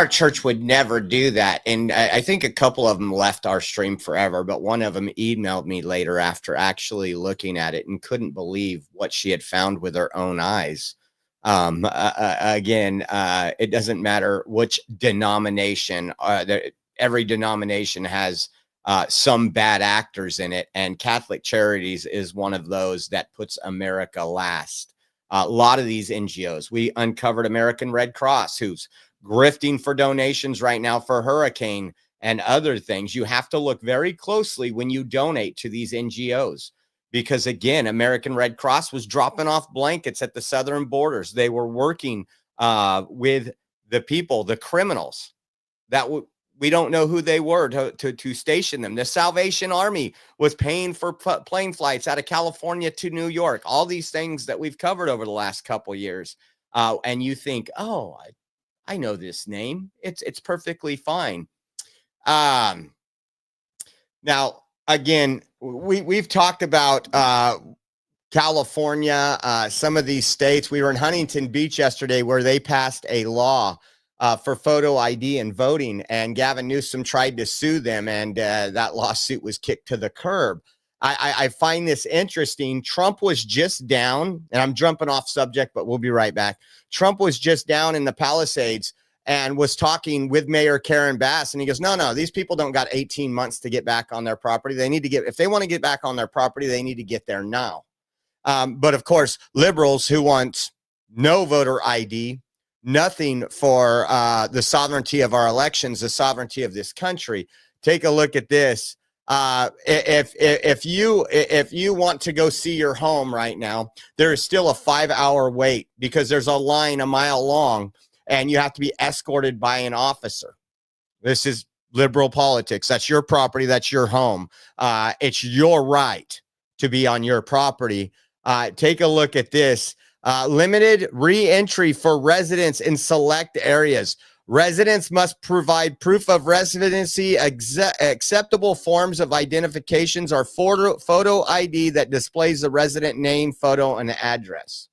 church would never do that. And I think a couple of them left our stream forever, but one of them emailed me later after actually looking at it and couldn't believe what she had found with her own eyes. It doesn't matter which denomination, every denomination has some bad actors in it, and Catholic Charities is one of those that puts America last. A lot of these NGOs, we uncovered American Red Cross, who's grifting for donations right now for hurricane and other things. You have to look very closely when you donate to these NGOs, because again, American Red Cross was dropping off blankets at the southern borders. They were working with the people, the criminals that we don't know who they were to station them. The Salvation Army was paying for plane flights out of California to New York. All these things that we've covered over the last couple years. And you think, oh, I know this name. It's perfectly fine. Now, again, we've talked about California, some of these states. We were in Huntington Beach yesterday where they passed a law for photo ID and voting, and Gavin Newsom tried to sue them, and that lawsuit was kicked to the curb. I find this interesting. Trump was just down, and I'm jumping off subject, but we'll be right back. Trump was just down in the Palisades and was talking with Mayor Karen Bass, and he goes, no, these people don't got 18 months to get back on their property. They need to if they want to get back on their property, they need to get there now. But of course, liberals who want no voter ID, nothing for the sovereignty of our elections, the sovereignty of this country. Take a look at this. If you want to go see your home right now, there is still a 5-hour wait because there's a line a mile long and you have to be escorted by an officer. This is liberal politics. That's your property. That's your home. It's your right to be on your property. Take a look at this. Limited re-entry for residents in select areas. Residents must provide proof of residency, acceptable forms of identifications, or photo ID that displays the resident name, photo, and address.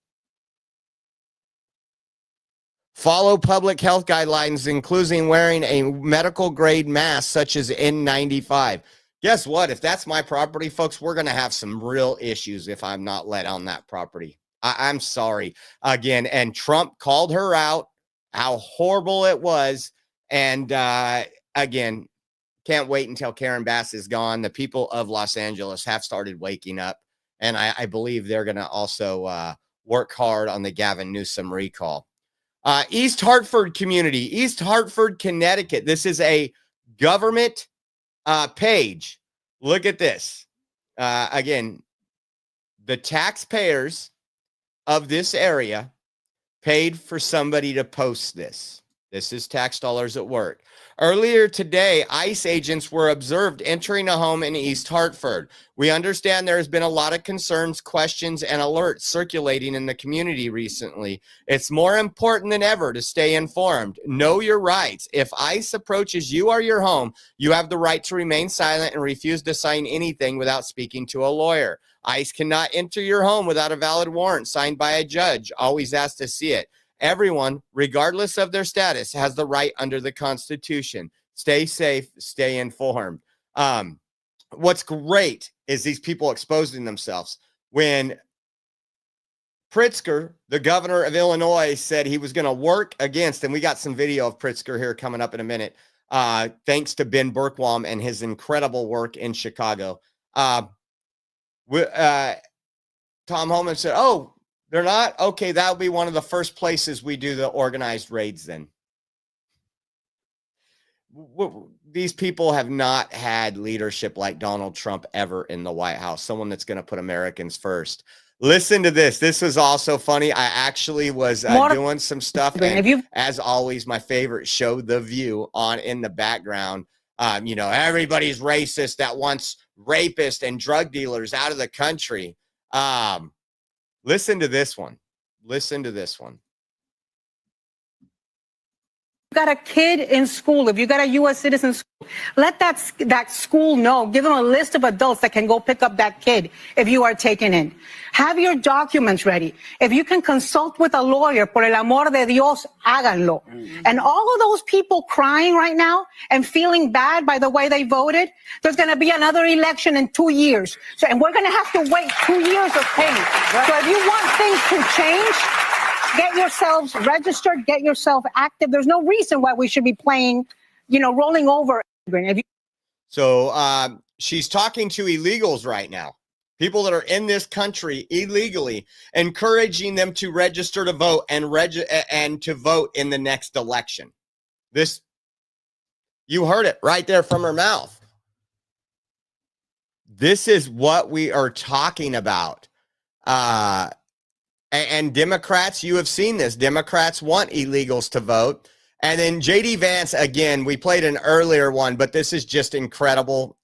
Follow public health guidelines, including wearing a medical grade mask such as N95. Guess what? If that's my property, folks, we're going to have some real issues if I'm not let on that property. I'm sorry. Again, and Trump called her out, how horrible it was. And again, Can't wait until Karen Bass is gone. The people of Los Angeles have started waking up, and I believe they're going to also work hard on the Gavin Newsom recall. East Hartford community, East Hartford, Connecticut. This is a government page. Look at this. Again, the taxpayers of this area paid for somebody to post this. This is tax dollars at work. Earlier today, ICE agents were observed entering a home in East Hartford. We understand there has been a lot of concerns, questions, and alerts circulating in the community recently. It's more important than ever to stay informed. Know your rights. If ICE approaches you or your home, you have the right to remain silent and refuse to sign anything without speaking to a lawyer. ICE cannot enter your home without a valid warrant signed by a judge. Always ask to see it. Everyone, regardless of their status, has the right under the Constitution. Stay safe, stay informed. What's great is these people exposing themselves. When Pritzker, the governor of Illinois, said he was going to work against, and we got some video of Pritzker here coming up in a minute, thanks to Ben Bergquam and his incredible work in Chicago. Tom Homan said, oh, they're not? Okay, that'll be one of the first places we do the organized raids then. These people have not had leadership like Donald Trump ever in the White House, someone that's going to put Americans first. Listen to this. This was also funny. I actually was doing some stuff. And as always, my favorite show, The View, on in the background. You know, everybody's racist that wants rapists and drug dealers out of the country. Listen to this one. Listen to this one. Got a kid in school, if you got a U.S. citizen school, let that school know. Give them a list of adults that can go pick up that kid if you are taken in. Have your documents ready. If you can consult with a lawyer, por el amor de Dios, háganlo. And all of those people crying right now and feeling bad by the way they voted, there's going to be another election in 2 years. And we're going to have to wait 2 years of pain. So if you want things to change, get yourselves registered, get yourself active. There's no reason why we should be playing, you know, rolling over. So she's talking to illegals right now, people that are in this country illegally, encouraging them to register to vote and to vote in the next election. This, you heard it right there from her mouth. This is what we are talking about. And Democrats, you have seen this. Democrats want illegals to vote. And then J.D. Vance, again, we played an earlier one, but this is just incredible.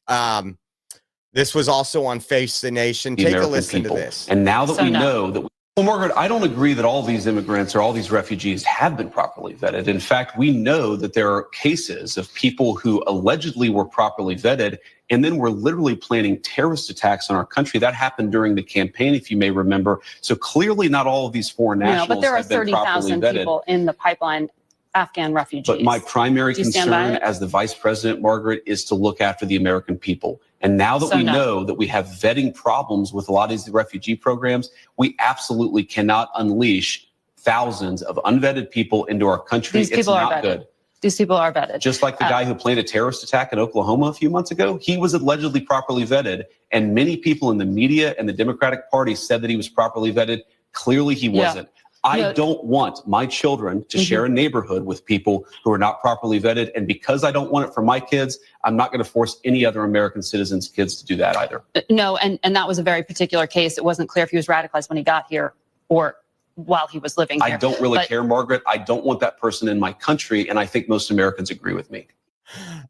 This was also on Face the Nation. Take a listen to this. And now that we know that... Well, Margaret, I don't agree that all these immigrants or all these refugees have been properly vetted. In fact, we know that there are cases of people who allegedly were properly vetted and then were literally planning terrorist attacks on our country. That happened during the campaign, if you may remember. So clearly not all of these foreign nationals but there are have been properly 30,000 vetted. people in the pipeline, Afghan refugees. But my primary Do you stand by concern it? as the vice president, Margaret, is to look after the American people. And now that we know that we have vetting problems with a lot of these refugee programs, we absolutely cannot unleash thousands of unvetted people into our country. These people it's are not vetted. good. These people are vetted. Just like the guy who planned a terrorist attack in Oklahoma a few months ago, he was allegedly properly vetted. And many people in the media and the Democratic Party said that he was properly vetted. Clearly he wasn't. I don't want my children to share a neighborhood with people who are not properly vetted. And because I don't want it for my kids, I'm not going to force any other American citizens' kids to do that either. No, and that was a very particular case. It wasn't clear if he was radicalized when he got here or while he was living here. I don't really But care, Margaret. I don't want that person in my country. And I think most Americans agree with me.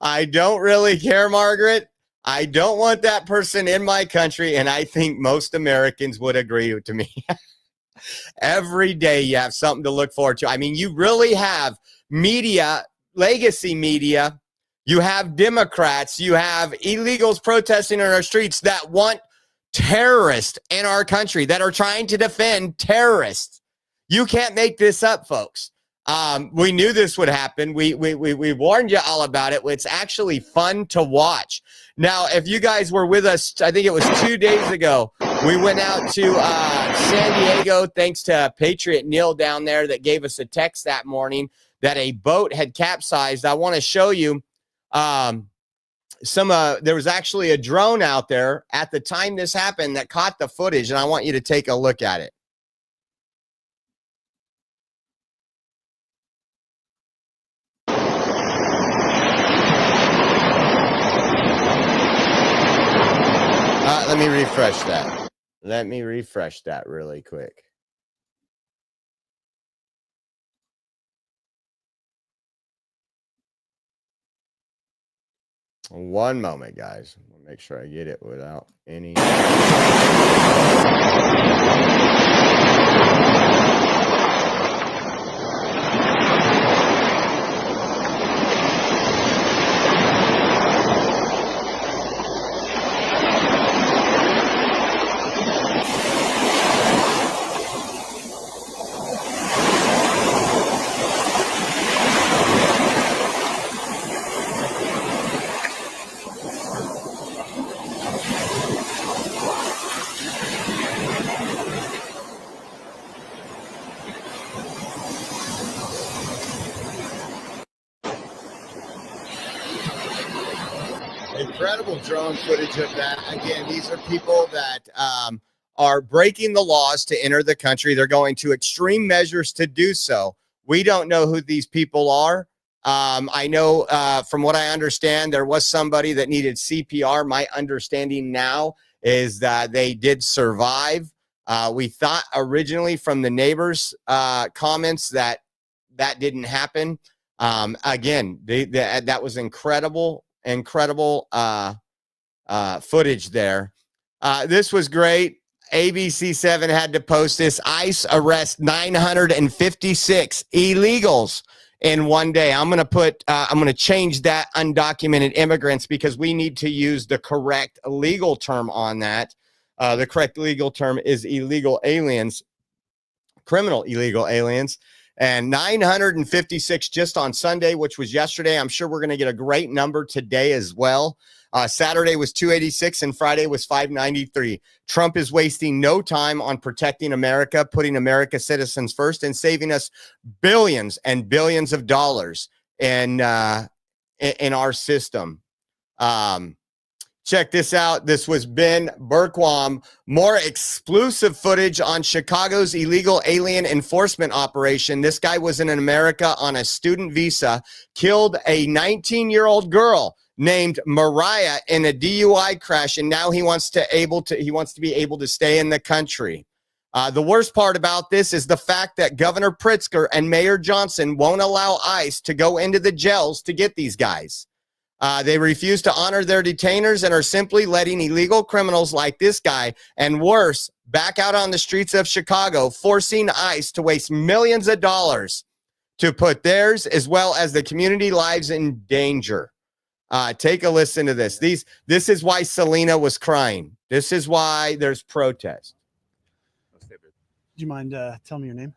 I don't really care, Margaret. I don't want that person in my country. And I think most Americans would agree to me. Every day you have something to look forward to. I mean, you really have media, legacy media. You have Democrats. You have illegals protesting in our streets that want terrorists in our country, that are trying to defend terrorists. You can't make this up, folks. We knew this would happen. We warned you all about it. It's actually fun to watch. Now, if you guys were with us, I think it was 2 days ago, we went out to San Diego, thanks to Patriot Neil down there that gave us a text that morning that a boat had capsized. I want to show you there was actually a drone out there at the time this happened that caught the footage, and I want you to take a look at it. Let me refresh that. Let me refresh that really quick. One moment, guys. I'll make sure I get it without any. Incredible drone footage of that. Again, these are people that are breaking the laws to enter the country. They're going to extreme measures to do so. We don't know who these people are. I know from what I understand, there was somebody that needed CPR. My understanding now is that they did survive. We thought originally from the neighbors' comments that didn't happen. Again, that was incredible footage there. This was great. ABC7 had to post this. ICE arrest 956 illegals in one day. I'm going to change that undocumented immigrants because we need to use the correct legal term on that. The correct legal term is illegal aliens, criminal illegal aliens. And 956 just on Sunday, which was yesterday. I'm sure we're going to get a great number today as well. Saturday was 286 and Friday was 593. Trump is wasting no time on protecting America, putting America's citizens first, and saving us billions and billions of dollars in our system. Check this out. This was Ben Berquam. More exclusive footage on Chicago's illegal alien enforcement operation. This guy was in America on a student visa, killed a 19-year-old girl named Mariah in a DUI crash, and now he wants to be able to stay in the country. The worst part about this is the fact that Governor Pritzker and Mayor Johnson won't allow ICE to go into the jails to get these guys. They refuse to honor their detainers and are simply letting illegal criminals like this guy and worse back out on the streets of Chicago, forcing ICE to waste millions of dollars to put theirs as well as the community lives in danger. Take a listen to this. This is why Selena was crying. This is why there's protest. Do you mind telling me your name?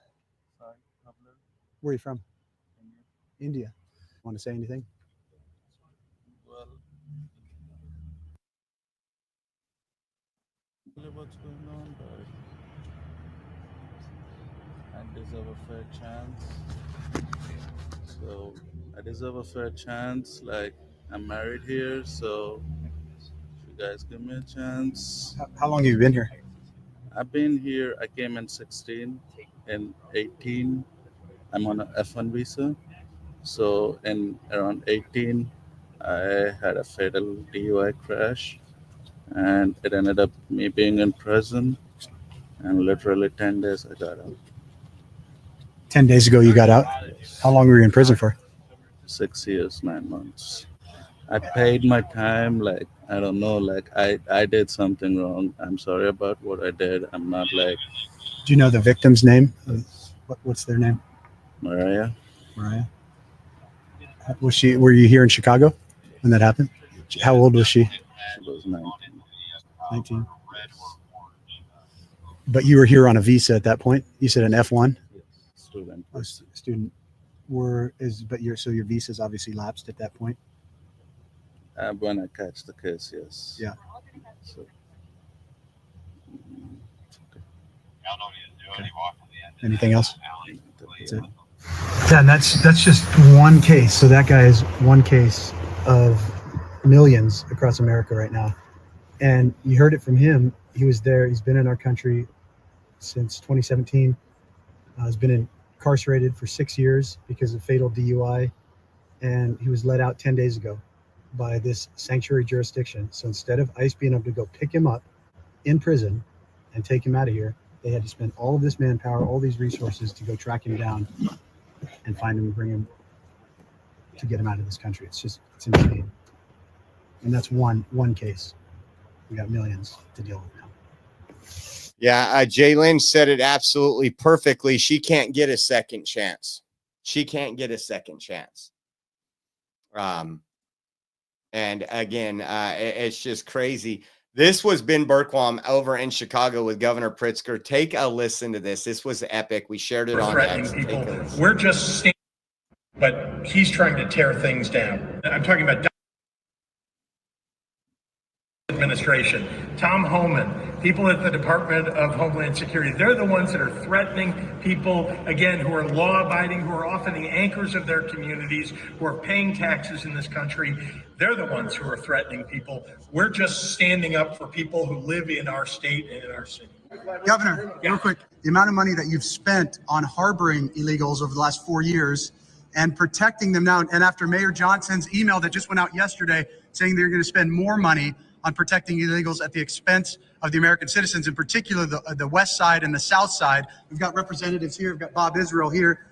Where are you from? India. Want to say anything? What's going on, but I deserve a fair chance. So I deserve a fair chance. Like, I'm married here, so you guys give me a chance. How long have you been here? I've been here. I came in 16, in 18. I'm on an F1 visa. So in around 18, I had a fatal DUI crash. And it ended up me being in prison, and literally 10 days I got out. 10 days ago you got out? How long were you in prison for? 6 years, 9 months. I paid my time. Like, I don't know, like I did something wrong. I'm sorry about what I did. I'm not like. Do you know the victim's name? What's their name? Mariah. Mariah. Were you here in Chicago when that happened? How old was she? She was 19. 19. But you were here on a visa at that point? You said an F1? Student. Student. So your visa's obviously lapsed at that point? When I catch the case, yes. Yeah. So, okay. Anything else? That's it. Yeah, and that's just one case. So that guy is one case of millions across America right now. And you heard it from him. He was there. He's been in our country since 2017. Has been incarcerated for 6 years because of fatal DUI. And he was let out 10 days ago by this sanctuary jurisdiction. So instead of ICE being able to go pick him up in prison and take him out of here, they had to spend all of this manpower, all these resources to go track him down and find him and bring him to get him out of this country. It's insane. And that's one case. We got millions to deal with now. Yeah, Jalen said it absolutely perfectly. She can't get a second chance. She can't get a second chance. And again, it's just crazy. This was Ben Bergquam over in Chicago with Governor Pritzker. Take a listen to this. This was epic. We shared it on X. We're just standing, but he's trying to tear things down. I'm talking about administration, Tom Homan, people at the Department of Homeland Security. They're the ones that are threatening people, again, who are law-abiding, who are often the anchors of their communities, who are paying taxes in this country. They're the ones who are threatening people. We're just standing up for people who live in our state and in our city. Governor, real quick, the amount of money that you've spent on harboring illegals over the last 4 years and protecting them now, and after Mayor Johnson's email that just went out yesterday saying they're going to spend more money on protecting illegals at the expense of the American citizens, in particular the West Side and the South Side. We've got representatives here. We've got Bob Israel here.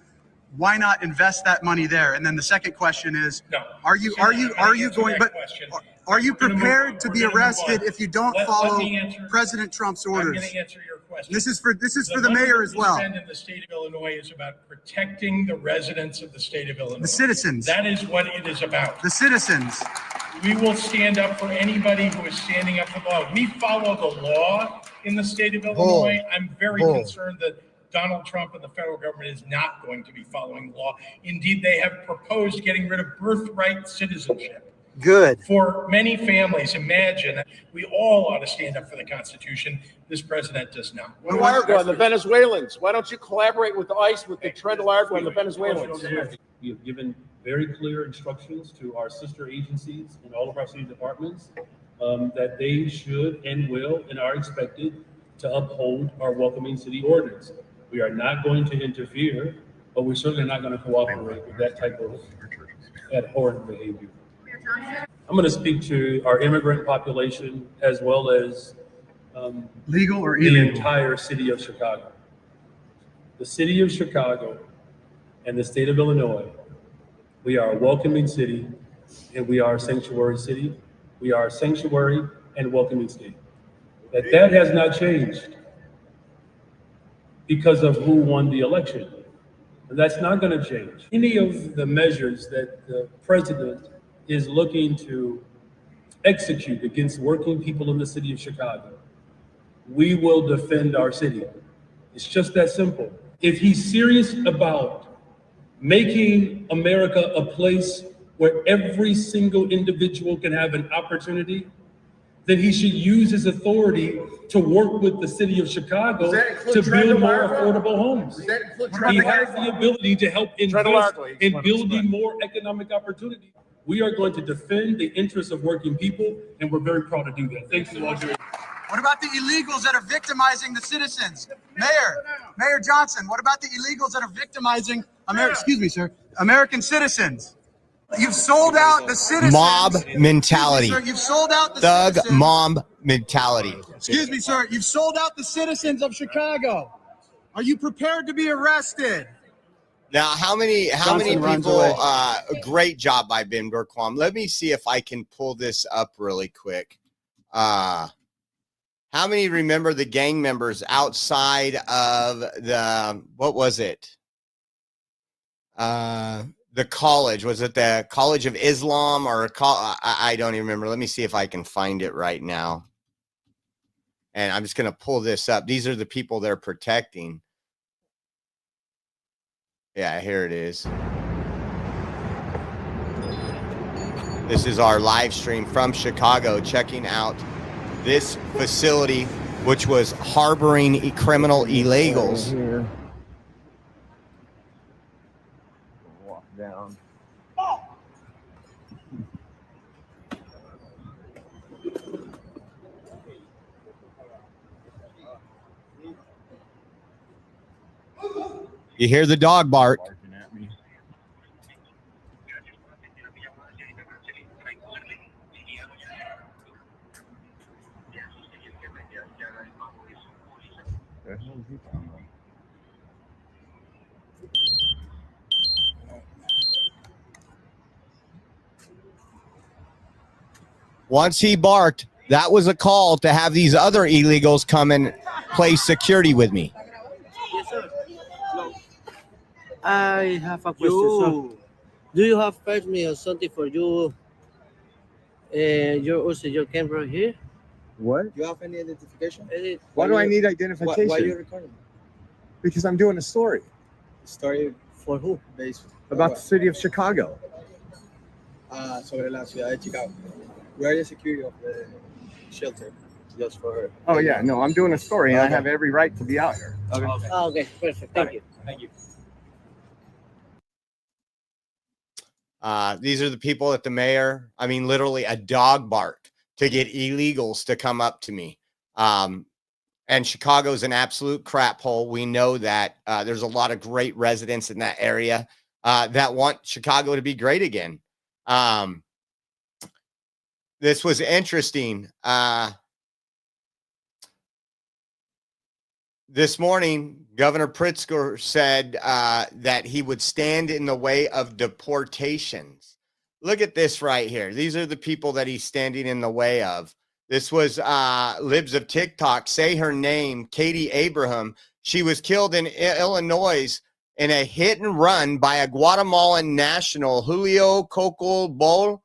Why not invest that money there? And then the second question is, are you prepared to be arrested if you don't follow President Trump's orders? I'm going to answer your question. This is for the mayor as well. The money we spend in the state of Illinois is about protecting the residents of the state of Illinois. The citizens. That is what it is about. The citizens. We will stand up for anybody who is standing up for the law. We follow the law in the state of Illinois. I'm very concerned that Donald Trump and the federal government is not going to be following the law. Indeed, they have proposed getting rid of birthright citizenship. Good. For many families, imagine, we all ought to stand up for the Constitution. This president does not. Largo and the Venezuelans. Why don't you collaborate with ICE with the Trent Largo and the Venezuelans? We have given very clear instructions to our sister agencies in all of our city departments that they should and will and are expected to uphold our welcoming city ordinance. We are not going to interfere, but we're certainly not going to cooperate with that type of abhorrent behavior. I'm going to speak to our immigrant population as well as legal or the illegal? entire city of Chicago. The city of Chicago and the state of Illinois, we are a welcoming city and we are a sanctuary city. We are a sanctuary and welcoming state. That has not changed because of who won the election. And that's not going to change. Any of the measures that the president is looking to execute against working people in the city of Chicago, we will defend our city. It's just that simple. If he's serious about making America a place where every single individual can have an opportunity, then he should use his authority to work with the city of Chicago to build more affordable homes. He has the ability to help invest in building more economic opportunity. We are going to defend the interests of working people, and we're very proud to do that. Thanks for all your. What about the illegals that are victimizing the citizens? Mayor Johnson, what about the illegals that are victimizing American citizens? You've sold out the citizens. Mob mentality. Excuse me, sir, you've sold out the Thug citizens. mob mentality. Excuse me, sir. You've sold out the citizens of Chicago. Are you prepared to be arrested? Now, how many runs people? away. Great job by Ben Bergquam. Let me see if I can pull this up really quick. How many remember the gang members outside of the, what was it? The college, was it the College of Islam or I don't even remember. Let me see if I can find it right now. And I'm just going to pull this up. These are the people they're protecting. Yeah, here it is. This is our live stream from Chicago, checking out this facility, which was harboring criminal illegals. Here. Walk down. You hear the dog bark. Once he barked, that was a call to have these other illegals come and play security with me. Yes, sir. I have a question, sir. Do you have permit or something for you? Your camera here? What? Do you have any identification? Why do I need identification? Why are you recording? Because I'm doing a story. Story for who? About the city of Chicago. Sobre la ciudad de Chicago. We are the security of the shelter, just for her. Oh yeah, no, I'm doing a story and I have every right to be out here. Okay. Oh, okay, perfect. Thank you. Thank you. These are the people that the mayor, I mean, literally a dog barked to get illegals to come up to me. And Chicago's an absolute crap hole. We know that. There's a lot of great residents in that area that want Chicago to be great again. This was interesting. This morning, Governor Pritzker said that he would stand in the way of deportations. Look at this right here. These are the people that he's standing in the way of. This was Libs of TikTok. Say her name, Katie Abraham. She was killed in Illinois in a hit and run by a Guatemalan national, Julio Cocolbol.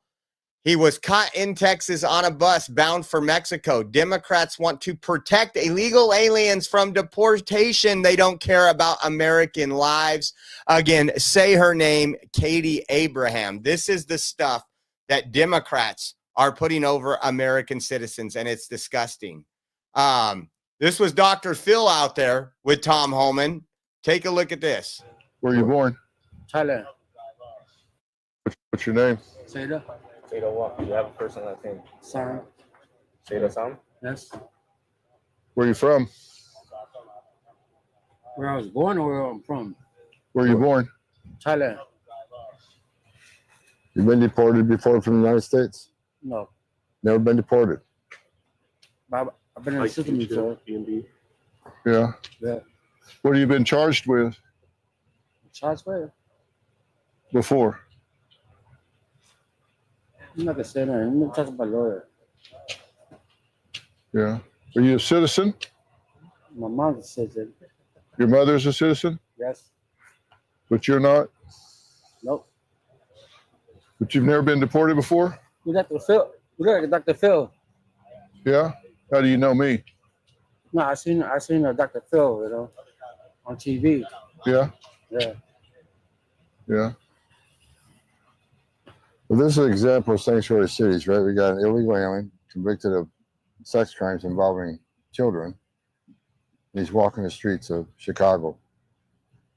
He was caught in Texas on a bus bound for Mexico. Democrats want to protect illegal aliens from deportation. They don't care about American lives. Again, say her name, Katie Abraham. This is the stuff that Democrats are putting over American citizens, and it's disgusting. This was Dr. Phil out there with Tom Homan. Take a look at this. Where were you born? Thailand. What's your name? Seda. Seda what? You have a person last name. Sam. Seda Sam? Yes. Where are you from? Where I was born or where I'm from? Where are you born? Thailand. You've been deported before from the United States? No. Never been deported? I've been in the system before. Yeah. Yeah. What have you been charged with Charged for? before? I'm not gonna say that. I'm gonna talk about lawyer. Yeah. Are you a citizen? My mom says it. Your mother's a citizen? Yes. But you're not? Nope. But you've never been deported before? You Dr. Phil. You Dr. Phil. Yeah? How do you know me? No, I seen Dr. Phil, you know, on TV. Yeah? Yeah. Yeah. Well, this is an example of sanctuary cities, right? We got an illegal alien convicted of sex crimes involving children. He's walking the streets of Chicago.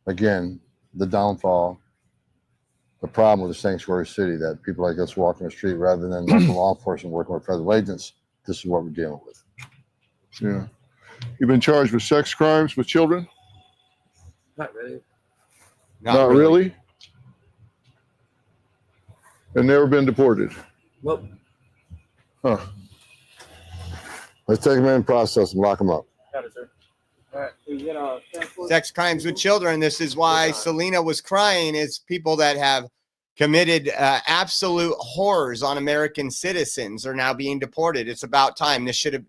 Again, the downfall, the problem with the sanctuary city, that people like us walking the street rather than local law enforcement working with federal agents. This is what we're dealing with. Yeah. You've been charged with sex crimes with children? Not really. Not really? And never been deported? Nope. Huh. Let's take them in and process them, lock them up. Got it, sir. All right. You get Sex crimes with children. This is why Selena was crying. It's people that have committed absolute horrors on American citizens are now being deported. It's about time. This should have,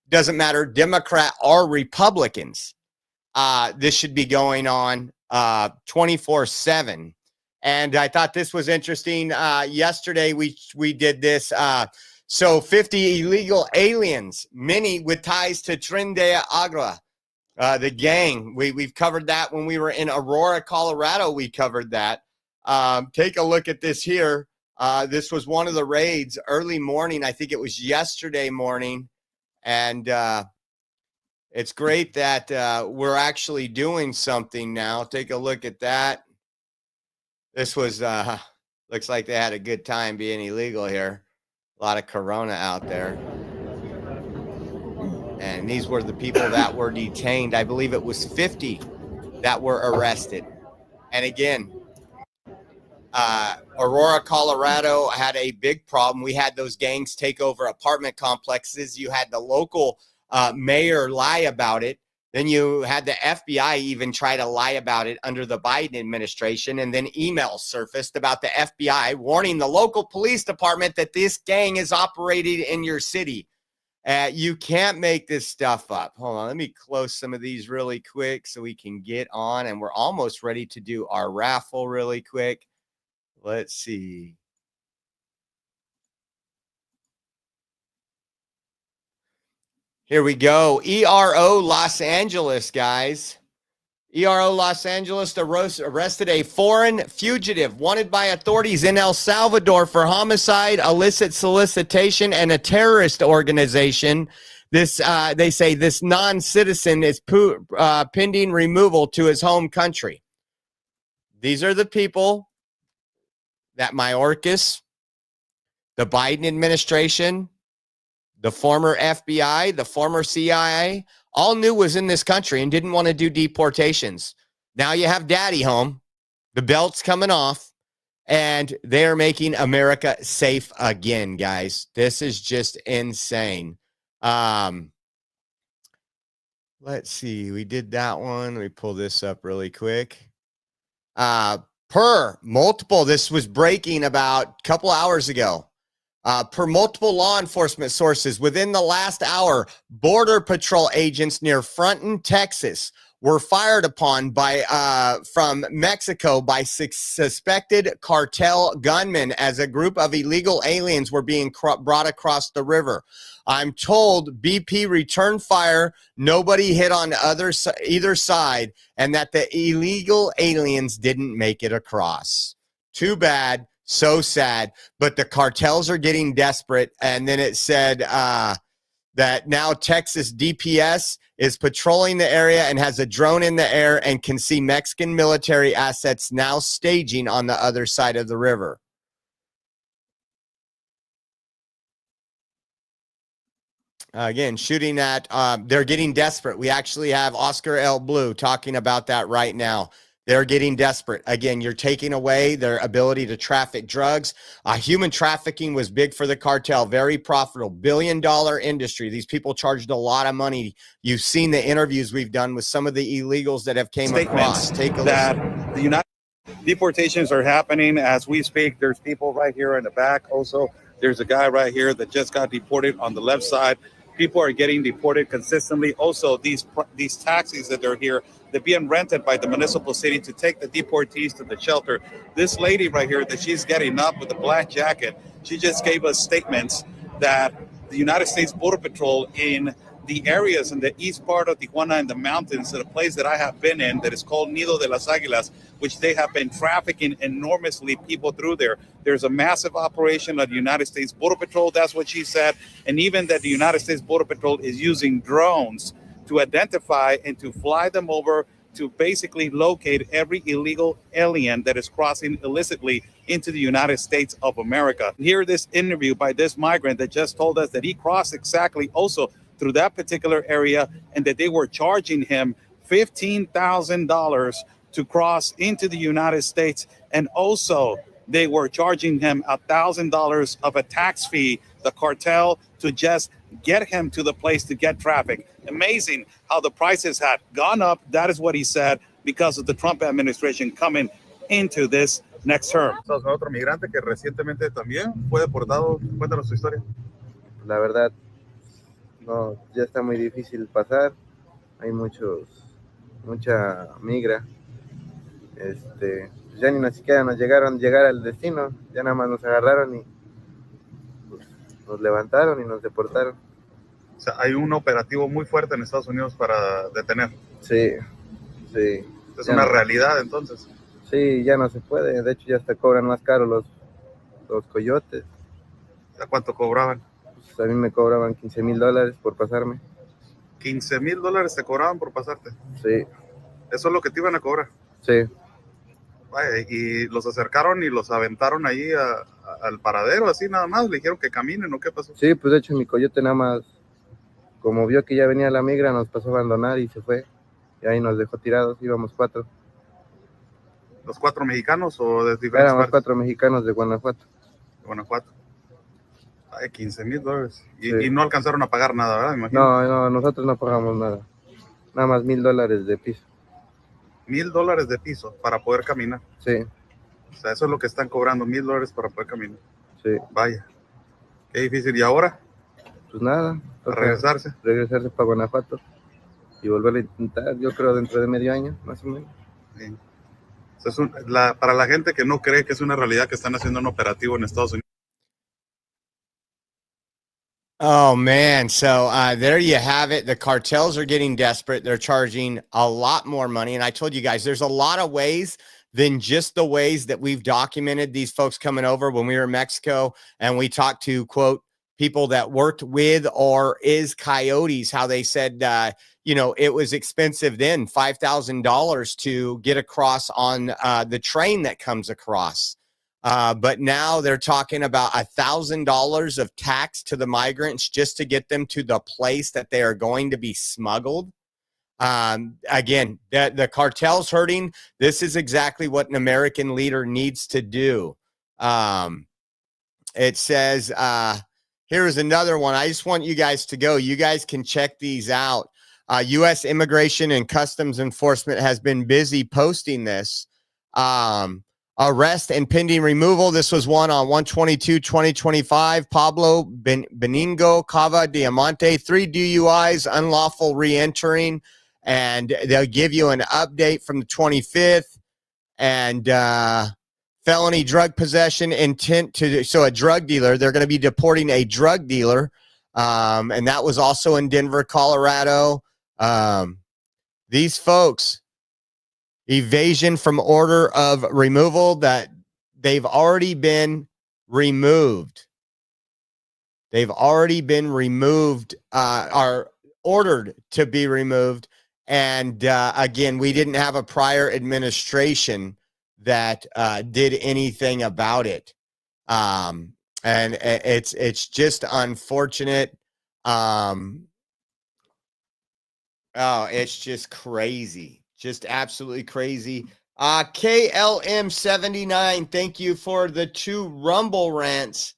doesn't matter, Democrat or Republicans. This should be going on 24/7. And I thought this was interesting. Yesterday, we did this. So 50 illegal aliens, many with ties to Tren de Agua, the gang. We've covered that when we were in Aurora, Colorado. We covered that. Take a look at this here. This was one of the raids early morning. I think it was yesterday morning. And it's great that we're actually doing something now. Take a look at that. This was, looks like they had a good time being illegal here. A lot of Corona out there. And these were the people that were detained. I believe it was 50 that were arrested. And again, Aurora, Colorado had a big problem. We had those gangs take over apartment complexes. You had the local mayor lie about it. Then you had the FBI even try to lie about it under the Biden administration. And then emails surfaced about the FBI warning the local police department that this gang is operating in your city. You can't make this stuff up. Hold on. Let me close some of these really quick so we can get on. And we're almost ready to do our raffle really quick. Let's see. Here we go. ERO Los Angeles, guys. ERO Los Angeles arrested a foreign fugitive wanted by authorities in El Salvador for homicide, illicit solicitation, and a terrorist organization. This they say this non-citizen is pending removal to his home country. These are the people that Mayorkas, the Biden administration, the former FBI, the former CIA, all knew was in this country and didn't want to do deportations. Now you have daddy home, the belt's coming off, and they're making America safe again, guys. This is just insane. Let's see. We did that one. Let me pull this up really quick. Per multiple, this was breaking about a couple hours ago. Per multiple law enforcement sources, within the last hour, Border Patrol agents near Fronton, Texas, were fired upon by from Mexico by suspected cartel gunmen as a group of illegal aliens were being brought across the river. I'm told BP returned fire, nobody hit on either side, and that the illegal aliens didn't make it across. Too bad. So sad, but the cartels are getting desperate. And then it said that now Texas DPS is patrolling the area and has a drone in the air and can see Mexican military assets now staging on the other side of the river. Again, shooting at, they're getting desperate. We actually have Oscar L. Blue talking about that right now. They're getting desperate. Again, you're taking away their ability to traffic drugs. Human trafficking was big for the cartel, very profitable, billion-dollar industry. These people charged a lot of money. You've seen the interviews we've done with some of the illegals that have came across. Take a listen. The United deportations are happening as we speak. There's people right here in the back. Also, there's a guy right here that just got deported on the left side. People are getting deported consistently. Also, these taxis that are here, they're being rented by the municipal city to take the deportees to the shelter. This lady right here that she's getting up with a black jacket, she just gave us statements that the United States Border Patrol in the areas in the east part of Tijuana in the mountains, at a place that I have been in that is called Nido de las Águilas, which they have been trafficking enormously people through there. There's a massive operation of the United States Border Patrol. That's what she said. And even that the United States Border Patrol is using drones to identify and to fly them over to basically locate every illegal alien that is crossing illicitly into the United States of America. Hear this interview by this migrant that just told us that he crossed exactly also through that particular area and that they were charging him $15,000 to cross into the United States. And also they were charging him $1,000 of a tax fee, the cartel, to just get him to the place to get traffic. Amazing how the prices had gone up. That is what he said because of the Trump administration coming into this next term. Otro migrante que recientemente también fue deportado. Cuéntanos su historia. La verdad, no, ya está muy difícil pasar. Hay mucha migra. Ya ni siquiera nos llegar al destino. Ya nada más nos agarraron y pues, nos levantaron y nos deportaron. O sea, hay un operativo muy fuerte en Estados Unidos para detener. Sí. Es una realidad entonces. Sí, ya no se puede. De hecho, ya hasta cobran más caro los coyotes. ¿A cuánto cobraban? Pues a mí me cobraban $15,000 por pasarme. $15,000 te cobraban por pasarte. Sí. Eso es lo que te iban a cobrar. Sí. Vaya, y los acercaron y los aventaron ahí al paradero, así nada más. Le dijeron que caminen, ¿o qué pasó? Sí, pues de hecho mi coyote nada más, como vio que ya venía la migra, nos pasó a abandonar y se fue. y ahí nos dejó tirados, íbamos 4. ¿Los 4 mexicanos o de diferentes Éramos partes? 4 mexicanos de Guanajuato. De Guanajuato. Ay, $15,000. Sí. Y no alcanzaron a pagar nada, ¿verdad? Me imagino. No, nosotros no pagamos nada. Nada más $1,000 de piso. $1,000 de piso para poder caminar. Sí, O sea, eso es lo que están cobrando, $1,000 para poder caminar. sí. Vaya, qué difícil. ¿Y ahora? Pues nada. ¿A regresarse? Regresarse para Guanajuato y volver a intentar, yo creo, dentro de medio año, más o menos. Sí. O sea, para la gente que no cree que es una realidad que están haciendo un operativo en Estados Unidos. Oh man, so there you have it. The cartels are getting desperate. They're charging a lot more money. And I told you guys, there's a lot of ways than just the ways that we've documented these folks coming over when we were in Mexico and we talked to, quote, people that worked with or is coyotes, how they said, it was expensive then, $5,000 to get across on the train that comes across. But now they're talking about $1,000 of tax to the migrants just to get them to the place that they are going to be smuggled. Again, the cartel's hurting. This is exactly what an American leader needs to do. It says, here's another one. I just want you guys to go. You guys can check these out. U.S. Immigration and Customs Enforcement has been busy posting this. Arrest and pending removal. This was one on 1/22/2025. Pablo Beningo Cava Diamante, 3 DUIs, unlawful re-entering, and they'll give you an update from the 25th. And felony drug possession, intent to. So a drug dealer. They're going to be deporting a drug dealer, and that was also in Denver, Colorado. These folks. Evasion from order of removal, that they've already been removed. They've already been removed, are ordered to be removed. And again, we didn't have a prior administration that did anything about it. And it's just unfortunate. It's just crazy. Just absolutely crazy. KLM79, thank you for the 2 Rumble rants.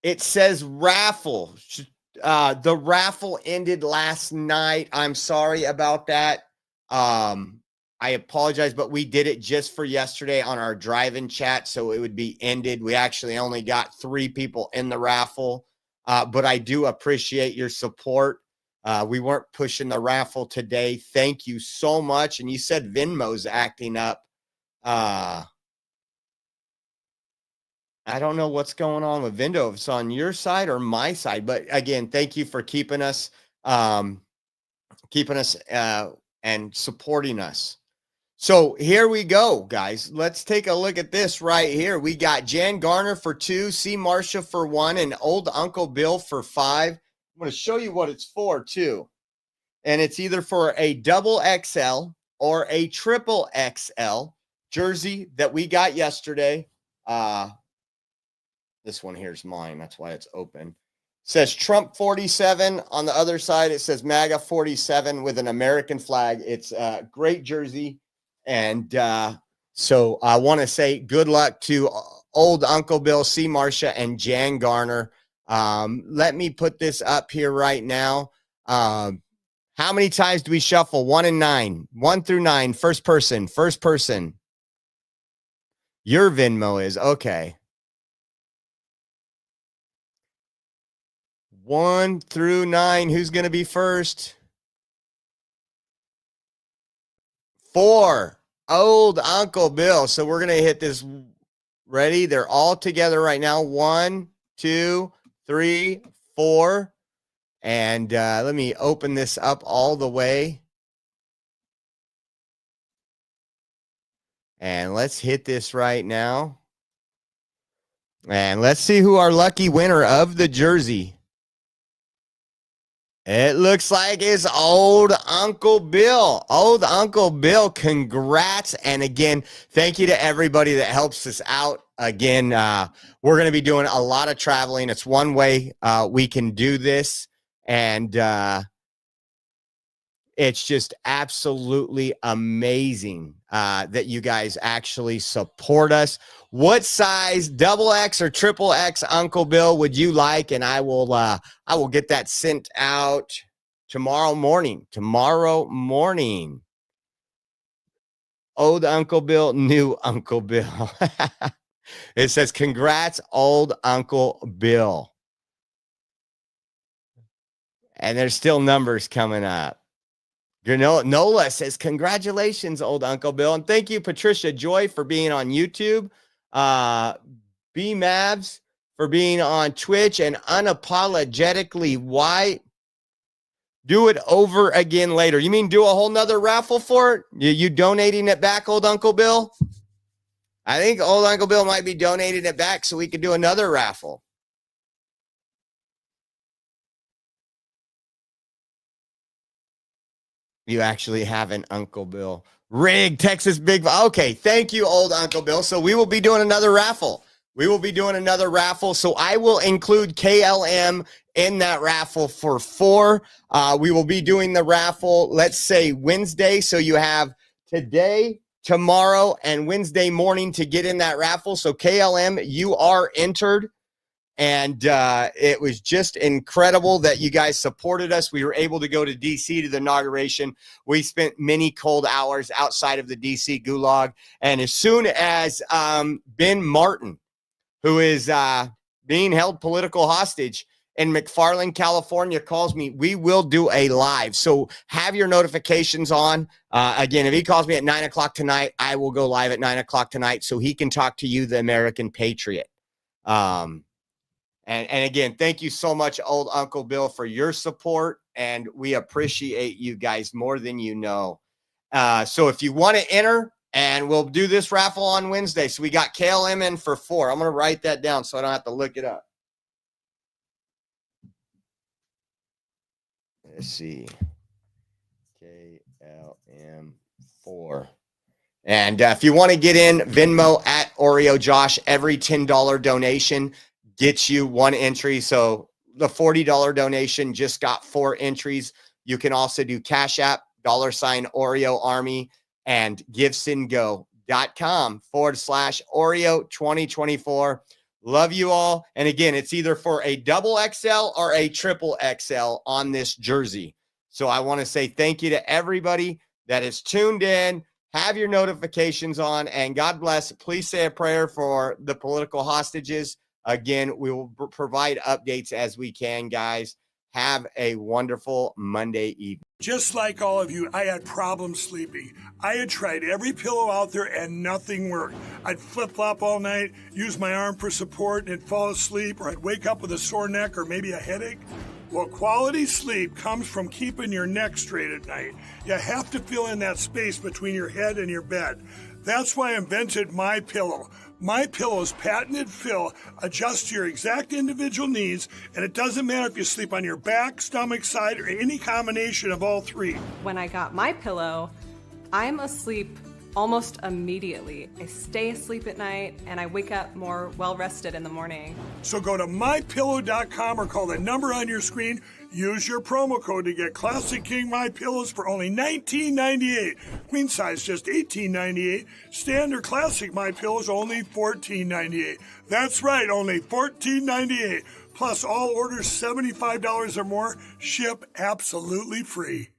It says raffle. The raffle ended last night. I'm sorry about that. I apologize, but we did it just for yesterday on our drive-in chat, so it would be ended. We actually only got 3 people in the raffle, but I do appreciate your support. We weren't pushing the raffle today. Thank you so much. And you said Venmo's acting up. I don't know what's going on with Venmo, if it's on your side or my side. But again, thank you for keeping us and supporting us. So here we go, guys. Let's take a look at this right here. We got Jan Garner for 2, C. Marcia for 1, and Old Uncle Bill for 5. I'm going to show you what it's for, too. And it's either for a double XL or a triple XL jersey that we got yesterday. This one here is mine. That's why it's open. It says Trump 47. On the other side, it says MAGA 47 with an American flag. It's a great jersey. And so I want to say good luck to Old Uncle Bill, C. Marcia, and Jan Garner. Let me put this up here right now. How many times do we shuffle? 1 and 9. 1 through 9. First person. Your Venmo is okay. 1 through 9. Who's going to be first? 4. Old Uncle Bill. So we're going to hit this. Ready? They're all together right now. 1, 2, 3, 4. And let me open this up all the way. And let's hit this right now. And let's see who our lucky winner of the jersey. It looks like it's Old Uncle Bill. Old Uncle Bill, congrats. And again, thank you to everybody that helps us out. Again, we're going to be doing a lot of traveling. It's one way we can do this. And It's just absolutely amazing that you guys actually support us. What size, double X or triple X, Uncle Bill, would you like? And I will get that sent out tomorrow morning. Old Uncle Bill, new Uncle Bill. It says, congrats, old Uncle Bill. And there's still numbers coming up. Nola says, congratulations, old Uncle Bill. And thank you, Patricia Joy, for being on YouTube. B Mavs for being on Twitch, and unapologetically white. Do it over again later. You mean do a whole nother raffle for it? You donating it back, old Uncle Bill? I think old Uncle Bill might be donating it back so we could do another raffle. You actually have an Uncle Bill. Rig, Texas Big. Okay, thank you, old Uncle Bill. So we will be doing another raffle. So I will include KLM in that raffle for 4. We will be doing the raffle, let's say Wednesday. So you have today, tomorrow, and Wednesday morning to get in that raffle. So KLM, you are entered. And it was just incredible that you guys supported us. We were able to go to D.C. to the inauguration. We spent many cold hours outside of the D.C. gulag. And as soon as Ben Martin, who is being held political hostage in McFarland, California, calls me, we will do a live. So have your notifications on. Again, if he calls me at 9 o'clock tonight, I will go live at 9 o'clock tonight so he can talk to you, the American patriot. And again, thank you so much, old Uncle Bill, for your support. And we appreciate you guys more than you know. So if you want to enter, and we'll do this raffle on Wednesday. So we got KLM in for 4. I'm going to write that down so I don't have to look it up. Let's see. KLM 4. And if you want to get in, Venmo at Oreo Josh. Every $10 donation gets you 1 entry. So the $40 donation just got 4 entries. You can also do Cash App, $Oreo Army, and givesendgo.com/Oreo 2024. Love you all. And again, it's either for a double XL or a triple XL on this jersey. So I want to say thank you to everybody that is tuned in. Have your notifications on, and God bless. Please say a prayer for the political hostages. Again, we will provide updates as we can, guys. Have a wonderful Monday evening. Just like all of you, I had problems sleeping. I had tried every pillow out there and nothing worked. I'd flip-flop all night, use my arm for support, and fall asleep, or I'd wake up with a sore neck or maybe a headache. Well, quality sleep comes from keeping your neck straight at night. You have to fill in that space between your head and your bed. That's why I invented My Pillow. My Pillow's patented fill adjusts to your exact individual needs, and it doesn't matter if you sleep on your back, stomach, side, or any combination of all 3. When I got My Pillow, I'm asleep almost immediately. I stay asleep at night, and I wake up more well-rested in the morning. So go to mypillow.com or call the number on your screen. Use your promo code to get Classic King My Pillows for only $19.98. Queen size just $18.98. Standard Classic My Pillows only $14.98. That's right, only $14.98. Plus all orders $75 or more ship absolutely free.